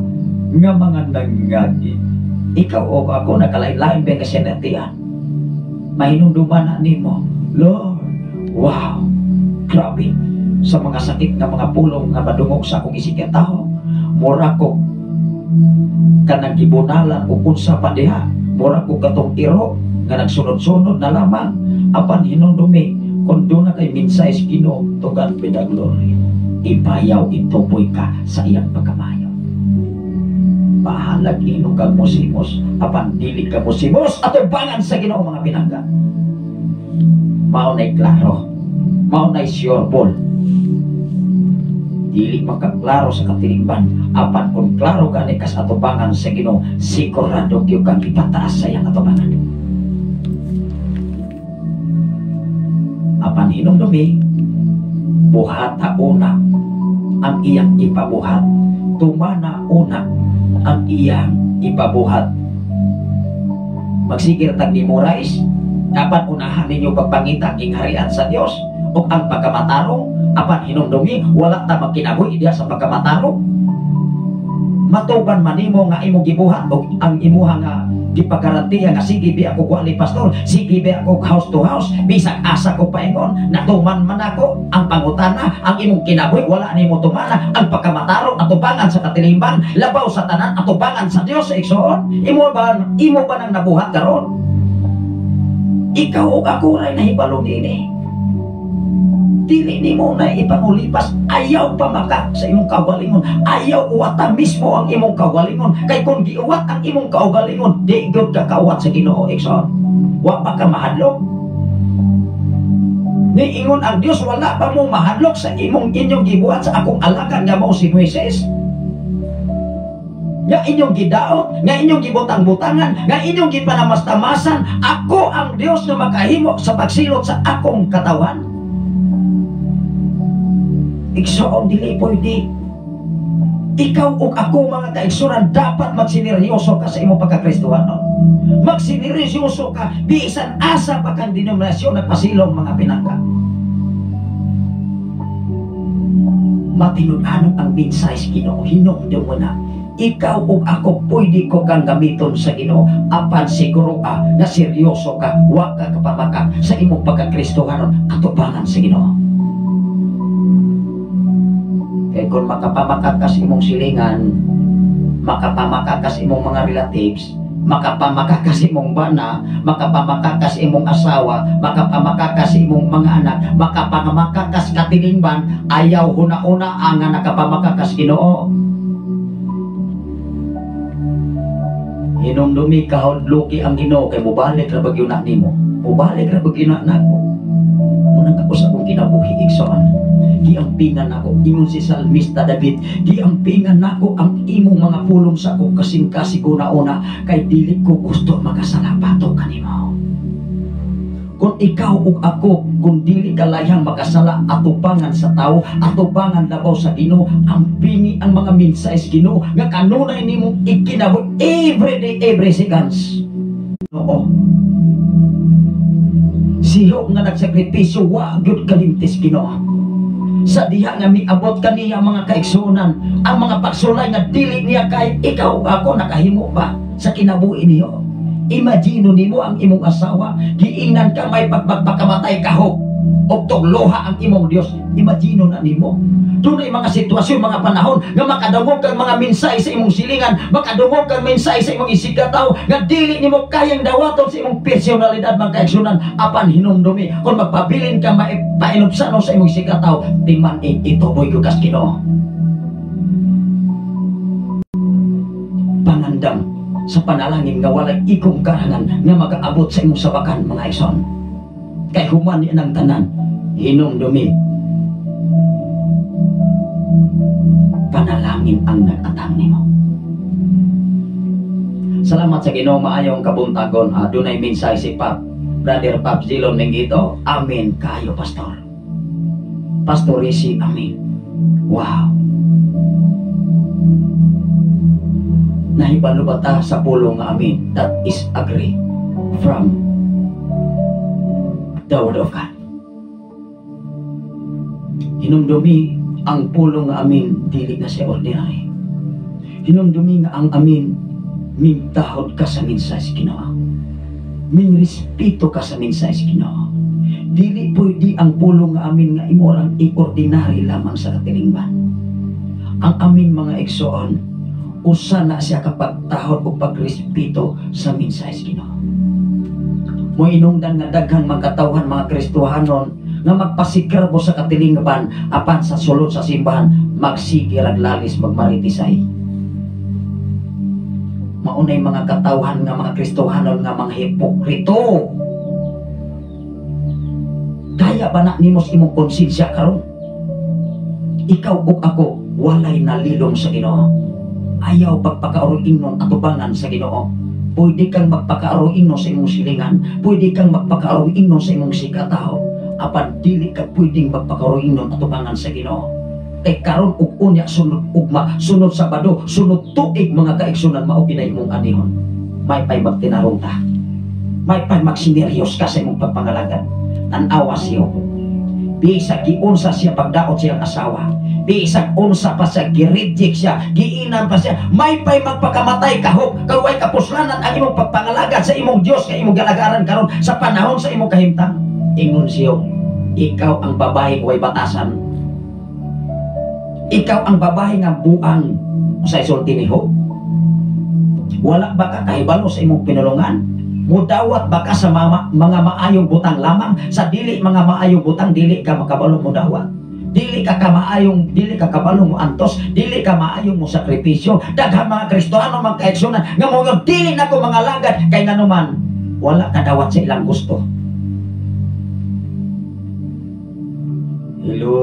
nga mga nangagi. Ikaw o ako nakalain-lain ba kasi natiyan, mahinumduman na nimo, Lord, wow, grabe. sa mga sakit nga mga pulong nga madungog sa akong isikataho. Mura ko kanang gibunalan o unsa pa diha. Mura ko katong iro nga nagsunod-sunod na lamang. Apan hinumdumi kung doon na kay minsay sa Ginoo, to God be the glory. Ipayaw ituboy ka sa iyang pagkamayo. Bahalag ino kang musimos, apan dili ka musimos at bangan sa Ginoo mga pinangga. Mao na'y klaro, mao na'y sure ball. Dili makaklaro sa katilingban, apan kung klaro ka ni kas atubangan sa Ginoo, sigurado gyud kang ipataas sa iyang atubangan. Apan hinumdumi, buhata una ang iyang ipabuhat, tumana una ang iyang ipabuhat. Magsigir tag ni Morais, dapat unahan ninyo pagpangita king harian sa Dios o ang pagkamatarong. Apan hinumdumi, wala ta magkinabuhi diya sa pagkamatarong. Matuban man nimo nga imong gibuhat o ang imuha nga gipagarantiya nga sige bi ako kuali pastor, sige bi ako house to house, bisag asa ko paingon, natuman man ako ang pangutana, ang imong kinabuhi wala nimo tumana, ang pagkamatarong atubangan sa katilingban, labaw sa tanan atubangan sa Dios sa igsoon. Imo ba nang nabuhat karon? Ikaw o ako ray nahibalo dinhi. Dili nimo na ipangulipas, ayaw pamaka sa imong kaugalingon, ayaw uwata mismo ang imong kaugalingon. Kay kung giuwat ang imong kaugalingon, di gyud ka kauwat sa Ginoo igsoon. Wa pa ka mahadlok. Niingon ang Dios, wala pa mo mahadlok sa inyong gibuhat sa akong alagad nga mao si Moises. Nga inyong gidaot, nga inyong gibutang-butangan, nga inyong gipanamastamasan, ako ang Dios na makahimo sa pagsilot sa akong katawan. Igsoon dili pwede. Ikaw ug ako mga kaigsuran dapat magsineryoso ka sa imong pagkakristohanon. Magsineryoso ka bisan asa pa kang denominasyon nagpasilong mga pinangga. Matinud-anon ang mensahe Ginoo, hinumdum mo na. Ikaw ug ako pwede ko kang gamiton sa Ginoo apan siguro na seryoso ka, wa ka kapamaka sa imong pagkakristohanon atubangan sa Ginoo. Kaya kung makapamaka ka sa imong silingan, makapamaka ka sa imong mga relatives, makapamaka ka sa imong bana, makapamaka ka sa imong asawa, makapamaka ka sa imong mga anak, makapamaka ka sa katilingban, ayaw huna-una ang nakapamaka ka sa Ginoo. Hinumdumi kahudluki ang Ginoo kay mubalik ra bagyo na nimo. Mubalik ra bagyo na nako. Munang ako sa akong kinabuhi igsoon. Giampingan ako, ingon si Salmista David, giampingan nako ang imong mga pulong sa akong kasing-kasing una-una, kay dili ko gusto makasalapato kanimo. Kung ikaw ug ako, kung dili kalayang makasala atubangan sa tao, atubangan labaw sa Ginoo, ampingi ang mga mensahe sa Ginoo nga kanunay nimo ikinabuhi every day, every seconds. Oo. Siho nga nagsakripisyo, wa gyud kalimtis Ginoo. Sa diha nga miabot kaniya mga kaigsunan, ang mga pagsulay nga dili niya kay ikaw ako nakahimo pa sa kinabuhi niyo. Imagino nimo ang imong asawa, giingnan ka may pagpakamatay kahog og tugloha ang imong Dios. Imagino na nimo. Dunay mga sitwasyon, mga panahon nga makadungog kang mga mensahe sa imong silingan, makadungog kang mensahe sa imong isigataw nga dili nimo kayang dawaton sa imong personalidad mga kaigsunan. Apan hinumdumi kung magpabilin ka maipainupsano sa imong isigataw, timan ituboy ko kas Ginoo. Pangandam sa panalangin nga walay ikong karangan nga magaabot sa imong sabakan mga igsoon. Kay human ni ang tanan, hinumdumi. Panalangin ang nag-atang nimo. Salamat sa Ginoo, maayong kabuntagon. Dunay mensahe si Brother Pap Zilon Mengito. Amen kayo, Pastor. Pastor Risi, amen. Wow. Nahibalo ba ta sa pulong nga amin? That is agree from the Word of God. Hinumdumi ang pulong nga amin dili na siya ordinary. Hinumdumi nga ang amin mintahod ka sa mensahe sa Ginoo. Min respeto ka sa mensahe sa Ginoo. Dili pwede ang pulong nga amin nga imo ang i-ordinary lamang sa katilingban. Ang aming mga igsoon, usa na siya kapagtahod o pagrespeto sa mensahe sa Ginoo. Moinungdan nga daghang magkatawhan mga Kristohanon nga magpasikrabo sa katilingban apan sa sulod sa simbahan magsige raglalis magmaritisay. Maunay mga katawhan nga mga Kristohanon nga mga hipokrito. Kaya ba na nimos imong konsensya karon? Ikaw ug ako walay nalilom sa Ginoo. Ayaw pagpakaroon ingnon atubangan sa Ginoo. Pwede kang magpakaroon ingnon sa imong silingan, pwede kang magpakaroon ingnon sa imong sikataho, apan dili ka pwedeng magpakaroon ingnon atubangan sa Ginoo. Kay karon ug unya sunod ugma, sunod Sabado, sunod tuig mga kaigsunan mao kinay imong anihon. May pay magtinarong ta. May pay magsineryos ka sa imong pagpangalagan. Tanawa siyo. Bisag giunsa siya pagdaot siyang asawa. Bisag unsa pa siya gireject siya, giinan pa siya. May pay magpakamatay kahog, kaway kapuslanan ang imong pagpangalagan sa imong Dios kay imong galagaran karon sa panahon sa imong kahimtang. Ingon siyo, ikaw ang babae way batasan. Ikaw ang babae nga buang sa isulti ni Job. Wala ba ka kahibalo sa imong pinulungan? Mudawat baka sa mga maayong butang lamang, sa dili mga maayong butang dili ka makabalo mudawat. Dili ka kabalo mo antos, dili ka maayong mo sakripisyo. Daghang mga Kristohano mga kaigsunan nga mo dili na ko mga lagad kay nganuman wala ka dawat sa ilang gusto. Hello.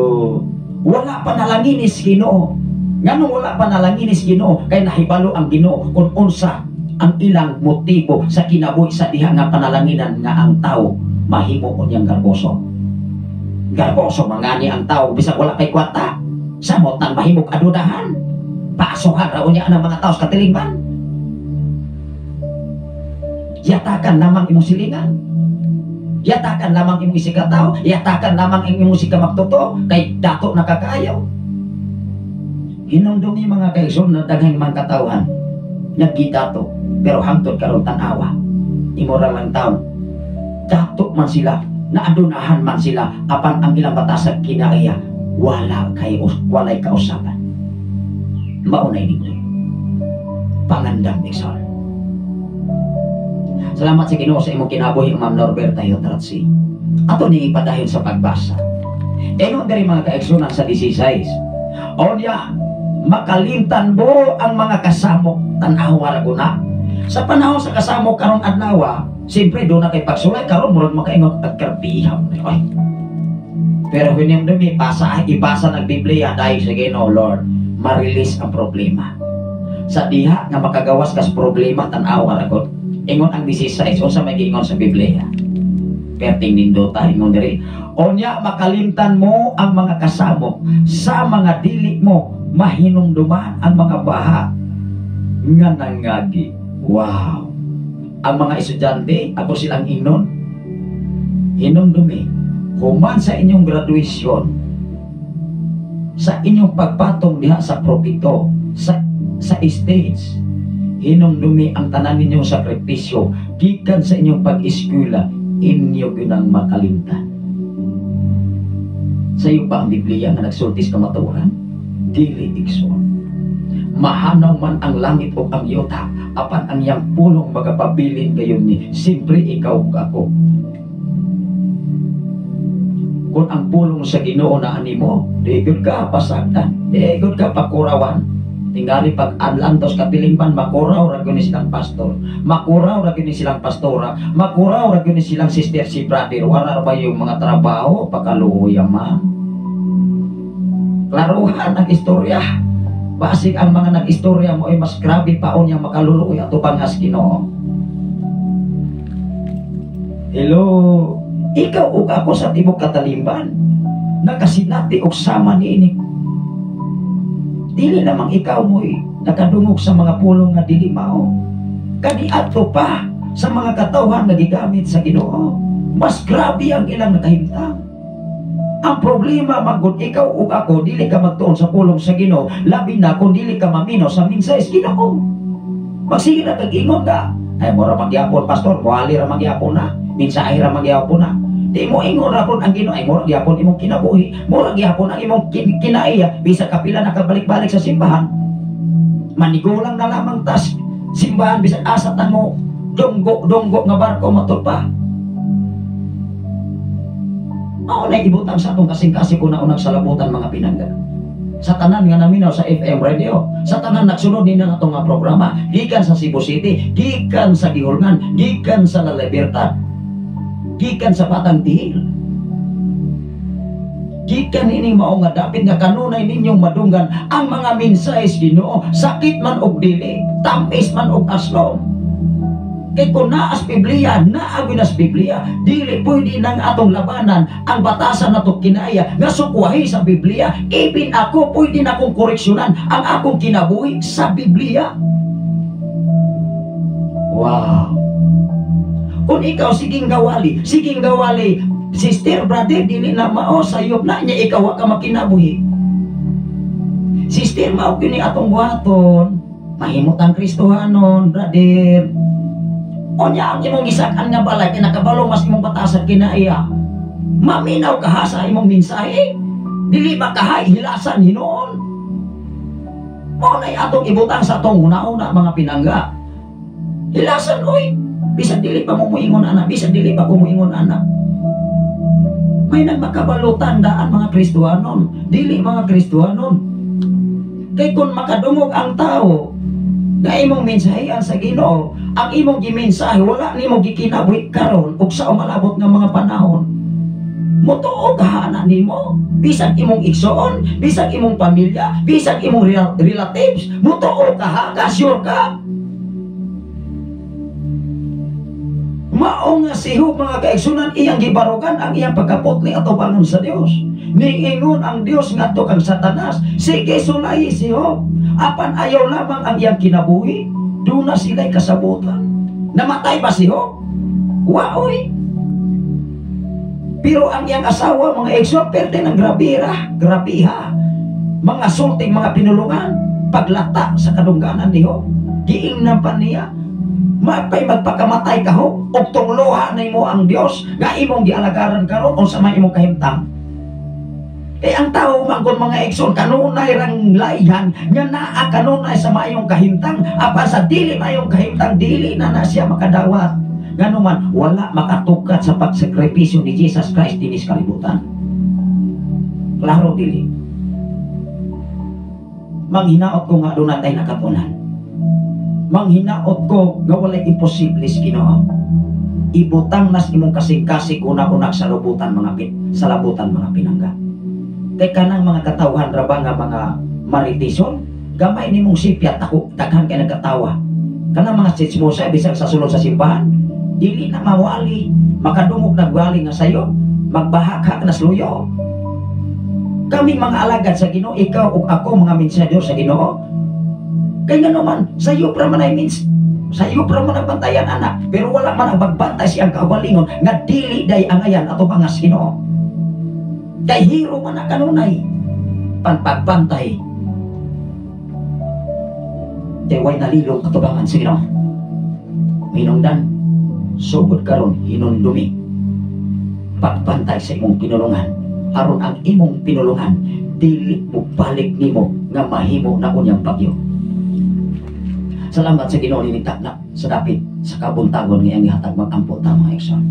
Wala pa nalanginis Ginoo. Nganong wala pa nalanginis Ginoo kay nahibalo ang Ginoo kung unsa ang ilang motibo sa kinabuhi sa diha nga panalanginan nga ang tao mahimo unyang garboso. Garboso mangani ang tao bisag wala kay kwata. Samot nang mahimog adudahan. Paasuhan ra unya ang mga tao sa katilingban. Yatakan lamang imong silingan. Yatakan lamang imong isikataw, yatakan lamang imong sikamagtuto kay dato nakakaayaw. Hinumdumi mga kaigsoon na daghang mga katawhan naggidato pero hangtod karon tanawa imo ra lang taon dato man sila naadunahan man sila apan ang ilang batasag kinaiya walay kausapan. Maunay dito pangandam igsoon. Salamat sa Ginoo sa imong kinabuhi Ma'am Norberta Yotaratsi. Ato ni ipadayon sa pagbasa. Ingon diri mga kaigsunan sa 16. Onya makalimtan mo ang mga kasamo tanawa ra guna. Sa panahon sa kasamo karong adlaw, siyempre do na kay pagsulay karon murag makaingon agkarbiham. Pero hinimdumi ibasa ng Biblia dahil sa Ginoo Lord, ma-release ang problema. Sa diha nga makagawas ka sa problema tanawa ra gud. Ingon ang 16 unsa may giingon sa Biblia. Perting nindota ingon diri. Onya makalimtan mo ang mga kasamo sa mga dili mo mahinumduman ang mga baha nga nangagi. Wow! Ang mga estudyante, ako silang ingnon, hinumdumi, human sa inyong graduation, sa inyong pagpatong diha sa propito, sa stage, hinumdumi ang tanan ninyong sakripisyo, gikan sa inyong pag-eskwela, inyo ginang makalimtan. Sa iyo ba ang Biblia nga nagsultis kamaturan? Dili igsoon. Mahanaw man ang langit o ang yuta, apan ang iyang pulong magapabilin gayon ni simpre ikaw ug ako. Kung ang pulong sa Ginoo na animo, di gud ka pasagdan, di gud ka pakurawan. Tingali pag adlantos katilingban makuraw ra gyud silang pastor, makuraw ra gyud silang pastora, makuraw ra gyud silang sister si brother, wala ba yung mga trabaho pakaluya man. Klaruhan ang istorya. Basig ang mga nag-istorya mo ay mas grabe pa unya makaluluoy ato pangas Ginoo. Hello, ikaw ug ako sa tibok katalimban nakasinati og sama niini. Dili lamang ikaw mo'y nakadungog sa mga pulong nga dili mao. Kani ato pa sa mga katawhan nga gigamit sa Ginoo. Mas grabe ang ilang nakahimtang. Ang problema magud ikaw ug ako dili ka magtuon sa pulong sa Ginoo, labi na kung dili ka mamino sa mensahe sa Ginoo. Magsige na kag ingon ka. Ay mora magyapon pastor, buhali ra magyapon na. Mensahe ra magyapon na. Di mo ingon rapon ang Ginoo, ay mo gyapon imong kinabuhi, mo gyapon ang imong kinaiya, bisa kapila nakabalik-balik sa simbahan. Manigulang na lamang tas simbahan bisan asatan mo dunggo nga barko matulpa. Mao na ibutang sa atong kasing-kasing una-unang salabutan mga pinangga. Sa tanan nga naminaw sa FM radio, sa tanan nagsunod din ang atong nga programa, gikan sa Cebu City, gikan sa Gihornan, gikan sa La Libertad, gikan sa Patang Tihil. Gikan ini mao nga dapat nga kanunay ninyong madunggan ang mga mensahe sa Ginoo, sakit man og dili, tamis man og aslom. Kay kung naas Biblia, naaginas Biblia, dili pwede nang atong labanan ang batasan nato kinaya nga sukwahi sa Biblia. Even ako pwede na akong koreksyonan ang akong kinabuhi sa Biblia. Wow! Kung ikaw siging gawali, sister, brother, dili na mao sayop na niya ikaw ka makinabuhi. Sister, mao kini atong buhaton, mahimot ang Kristohanon, brother. O niya ang imong gisakan nga balay, kinakabalo mas imong batasan kinaiya. Maminaw ka ha sa imong mensahe, dili ba kahay hilasan hinoon. Mao nay atong ibutang sa atong una-una mga pinangga. Hilasan oy, bisan dili pa mo muingon ana, bisan dili pa ko muingon ana. May nagmakabalutan daan mga Kristohanon, dili mga Kristohanon. Kay kung makadungog ang tao nga imong mensahean sa Ginoo, ang imong gimensahe wala nimo gikinabuhi karon ug sa umalabot nga mga panahon, mutuo ka na nimo, bisag imong igsoon, bisag imong pamilya, bisag imong relatives, mutuo ka ha, sure ka. Mao nga sihog mga kaigsunan, iyang gibarugan ang iyang pagkaputli ato bangon sa Dios. Niingon ang Dios ngadto kang Satanas, sige sulay sihog, apan ayaw lamang ang iyang kinabuhi, doon na sila'y kasabutan. Namatay ba sihog? Waoy. Pero ang iyang asawa, mga ex-perte ng grabiha, mga sulting, mga pinulungan, paglata sa kadungganan niyo, giingnan pa niya, mapay magpakamatay ka ho, o tungluha na mo ang Diyos, nga imong gialagaran karon o sa may imong kahimtang. Eh ang tao mangkon mga ekson kanunay rang laihan nga naa kanunay sa mayong kahimtang, apa sa dili mayong kahimtang dili na siya makadawat. Ganuman wala makatukat sa pagsakripisyo ni Jesus Christ dinis kalibutan. Klaro dili. Manghinaot ko nga doon natay nakatunan. Manghinaot ko nga walay imposible sa Ginoo. Ibutang nas imong kasing-kasing una-una sa labutan mga pinangga. Teka ng mga katawhan raba nga mga maritison, gamay ni mong sipyat ako, daghan kay nagkatawa. Kanang mga sitsmosa, bisag sa sulod sa simbahan, dili na mawali, makadungog nagwali nga sayo, magbahak na sluyo. Kami mga alagad sa Ginoo, ikaw ug ako mga mensahe sa Ginoo. Kay nga naman, sayo pra man ay sayo pra man bantayan anak, pero wala man ang magbantay siyang kawalingon nga dili day angayan ato pangas Ginoo. Kay hero man na kanunay panpagbantay kay way nalilong katubangan sa Ginoo. Minungdan sugod karon hinundumi pagbantay sa imong pinulungan aron ang imong pinulungan dili balik nimo nga mahimo na unyang bagyo. Salamat sa Ginoo niniktak na sa dapit sa kabuntagon nga iyang gihatag mag-ampo ta mga ekson.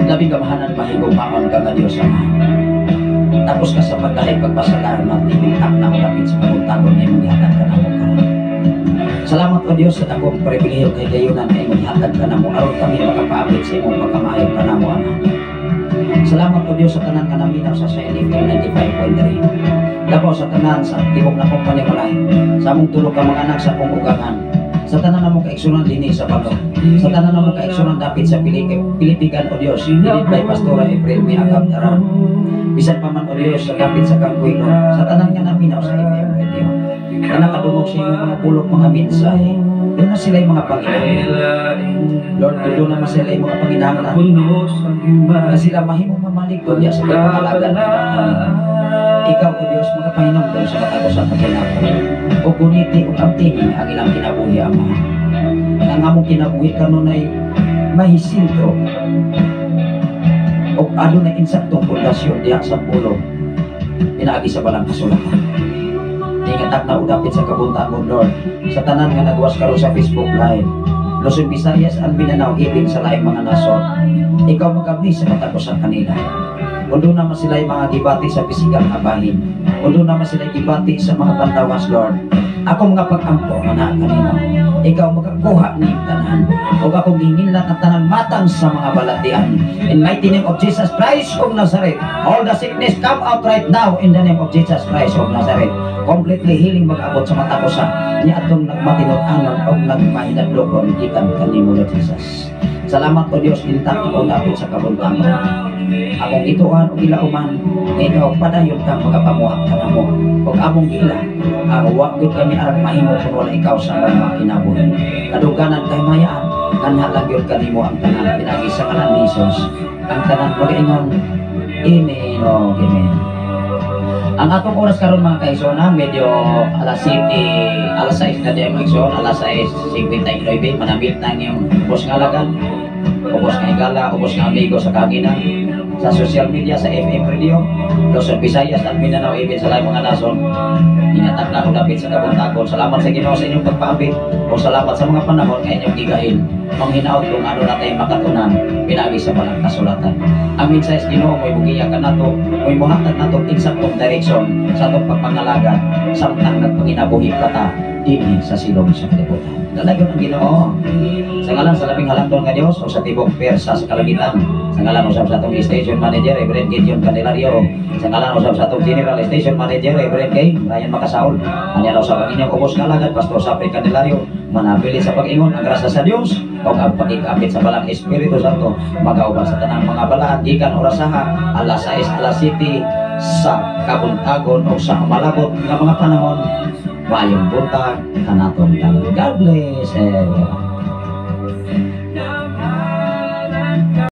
Labing kamahanan mahigugmaon ka nga Diyos Ama. Tapos ka sa pagdahig pagpasalamat, ibigak na ulapit sa kabuntagon na imong ihatag ka na mo karon. Salamat o Diyos sa takong pribilehiyo kay gayunan na imong ihatag ka na mo aron kami makapaabot sa imong pagkamaayog ka na mo Ama. Salamat o Diyos sa tanan ka naminaw sa SINFM 95.3. Dabaw sa tanan sa tibok na kong panimalay, sa among tulog ka mga anak sa akong ugangan, sa tanan na mong kaigsunan dinhi sa Bago, sa tanan na mong kaigsunan dapit sa Pilipigan o Diyos, dinit by Pastora April may agam taran. Bisan pa man o Diyos sa dapit sa Kangkuino, sa tanan nga naminaw sa FM radio, na nakadungog sa iyong mga pulok mga mensahe, doon na sila'y mga Panginoon. Lord, doon naman sila'y mga Panginoon na sila mahimong mamalig doon sa pagpapalagan. Ikaw o Diyos magapahinumdum sa katapusan na kinabuhi. O guniti o kamtingin ang ilang kinabuhi, Ama. Ang among kinabuhi kanon ay mahisintro o ano na insaktong pundasyon diha sa pulo pinaagi sa balang kasulatan. Tingatak na udapit sa kabuntaan mo, Lord, sa tanan nga nagwas karon sa Facebook Live, Luzon, Visayas, ang Mindanao, ibig sa laing mga nasod. Ikaw magabni sa katapusan kanila. Undo naman sila yung mga gibati sa pisikal na bahin. Undo naman sila gibati sa mga pantawas, Lord. Ako mga pag-ampo, anak kanino. Ikaw magkakuha ni tanan. O akong hingilan ang tanang matang sa mga balatian. In mighty name of Jesus Christ of Nazareth, all the sickness come out right now in the name of Jesus Christ of Nazareth. Completely healing mag-abot sa matapusan. Niya atong nagmatinot-anon o nagmahinadlokon ikan kanimo, Lord Jesus. Salamat o Diyos, intang ikaw dapit sa kabuntan mo. Akong ituan o ilauman, ikaw padayon kang magapamuhat ka na mo. Huwag among ila, wag yun kami arang mahimo kung wala ikaw sa mga kinabuhi. Kaduganan kay mayaan, kanhalang yun kanimo ang tanan, pinagi sa kanan ni Jesus. Ang tanan mag-ingon, inino, amen. Ang atong oras karon mga kaigsoon, medyo alas 6 na diyan mga kaigsoon, alas 6:59, manamit na yung ubos nga lagan, ubos nga igala, ubos nga amigo sa kaginan, sa social media, sa FM radio, Luzon, Visayas at Mindanao, ibig sa laing mga nason. Inatak na ako dapit sa kabuntagon. Salamat sa Ginoo sa inyong pagpaabit o salamat sa mga panahon nga inyong gigahin. Ang hinaot kung ano natin makatunan, pinagi sa balang kasulatan. Ang mensahe Ginoo mo'y bugiya ka nato, mo'y muhatag nato insaktong direksyon sa atong pagpangalaga samtang nagpanginabuhi kata dinhi sa silong sa kalibutan. Dalagon ang Ginoo. Sa ngalan sa labing halangdon nga Dios o sa tibok persa sa kalangitan. Sa ngalan usab sa atong station manager Reverend Gideon Candelario. Sa ngalan usab sa atong general station manager Reverend Kay Ryan Makasaul. Anya usab ang inyong ubos nga lagad Pastor Sapri Candelario. Manapili sa pag-ingon ang grasya sa Dios o ang pagkikapit sa balang Espiritu Santo magauban sa tanang mga balaan gikan orasaha alas 6 alas 7 sa kabuntagon o sa malabot nga mga panahon. Mayong buntag kanatong tanan. God bless everyone.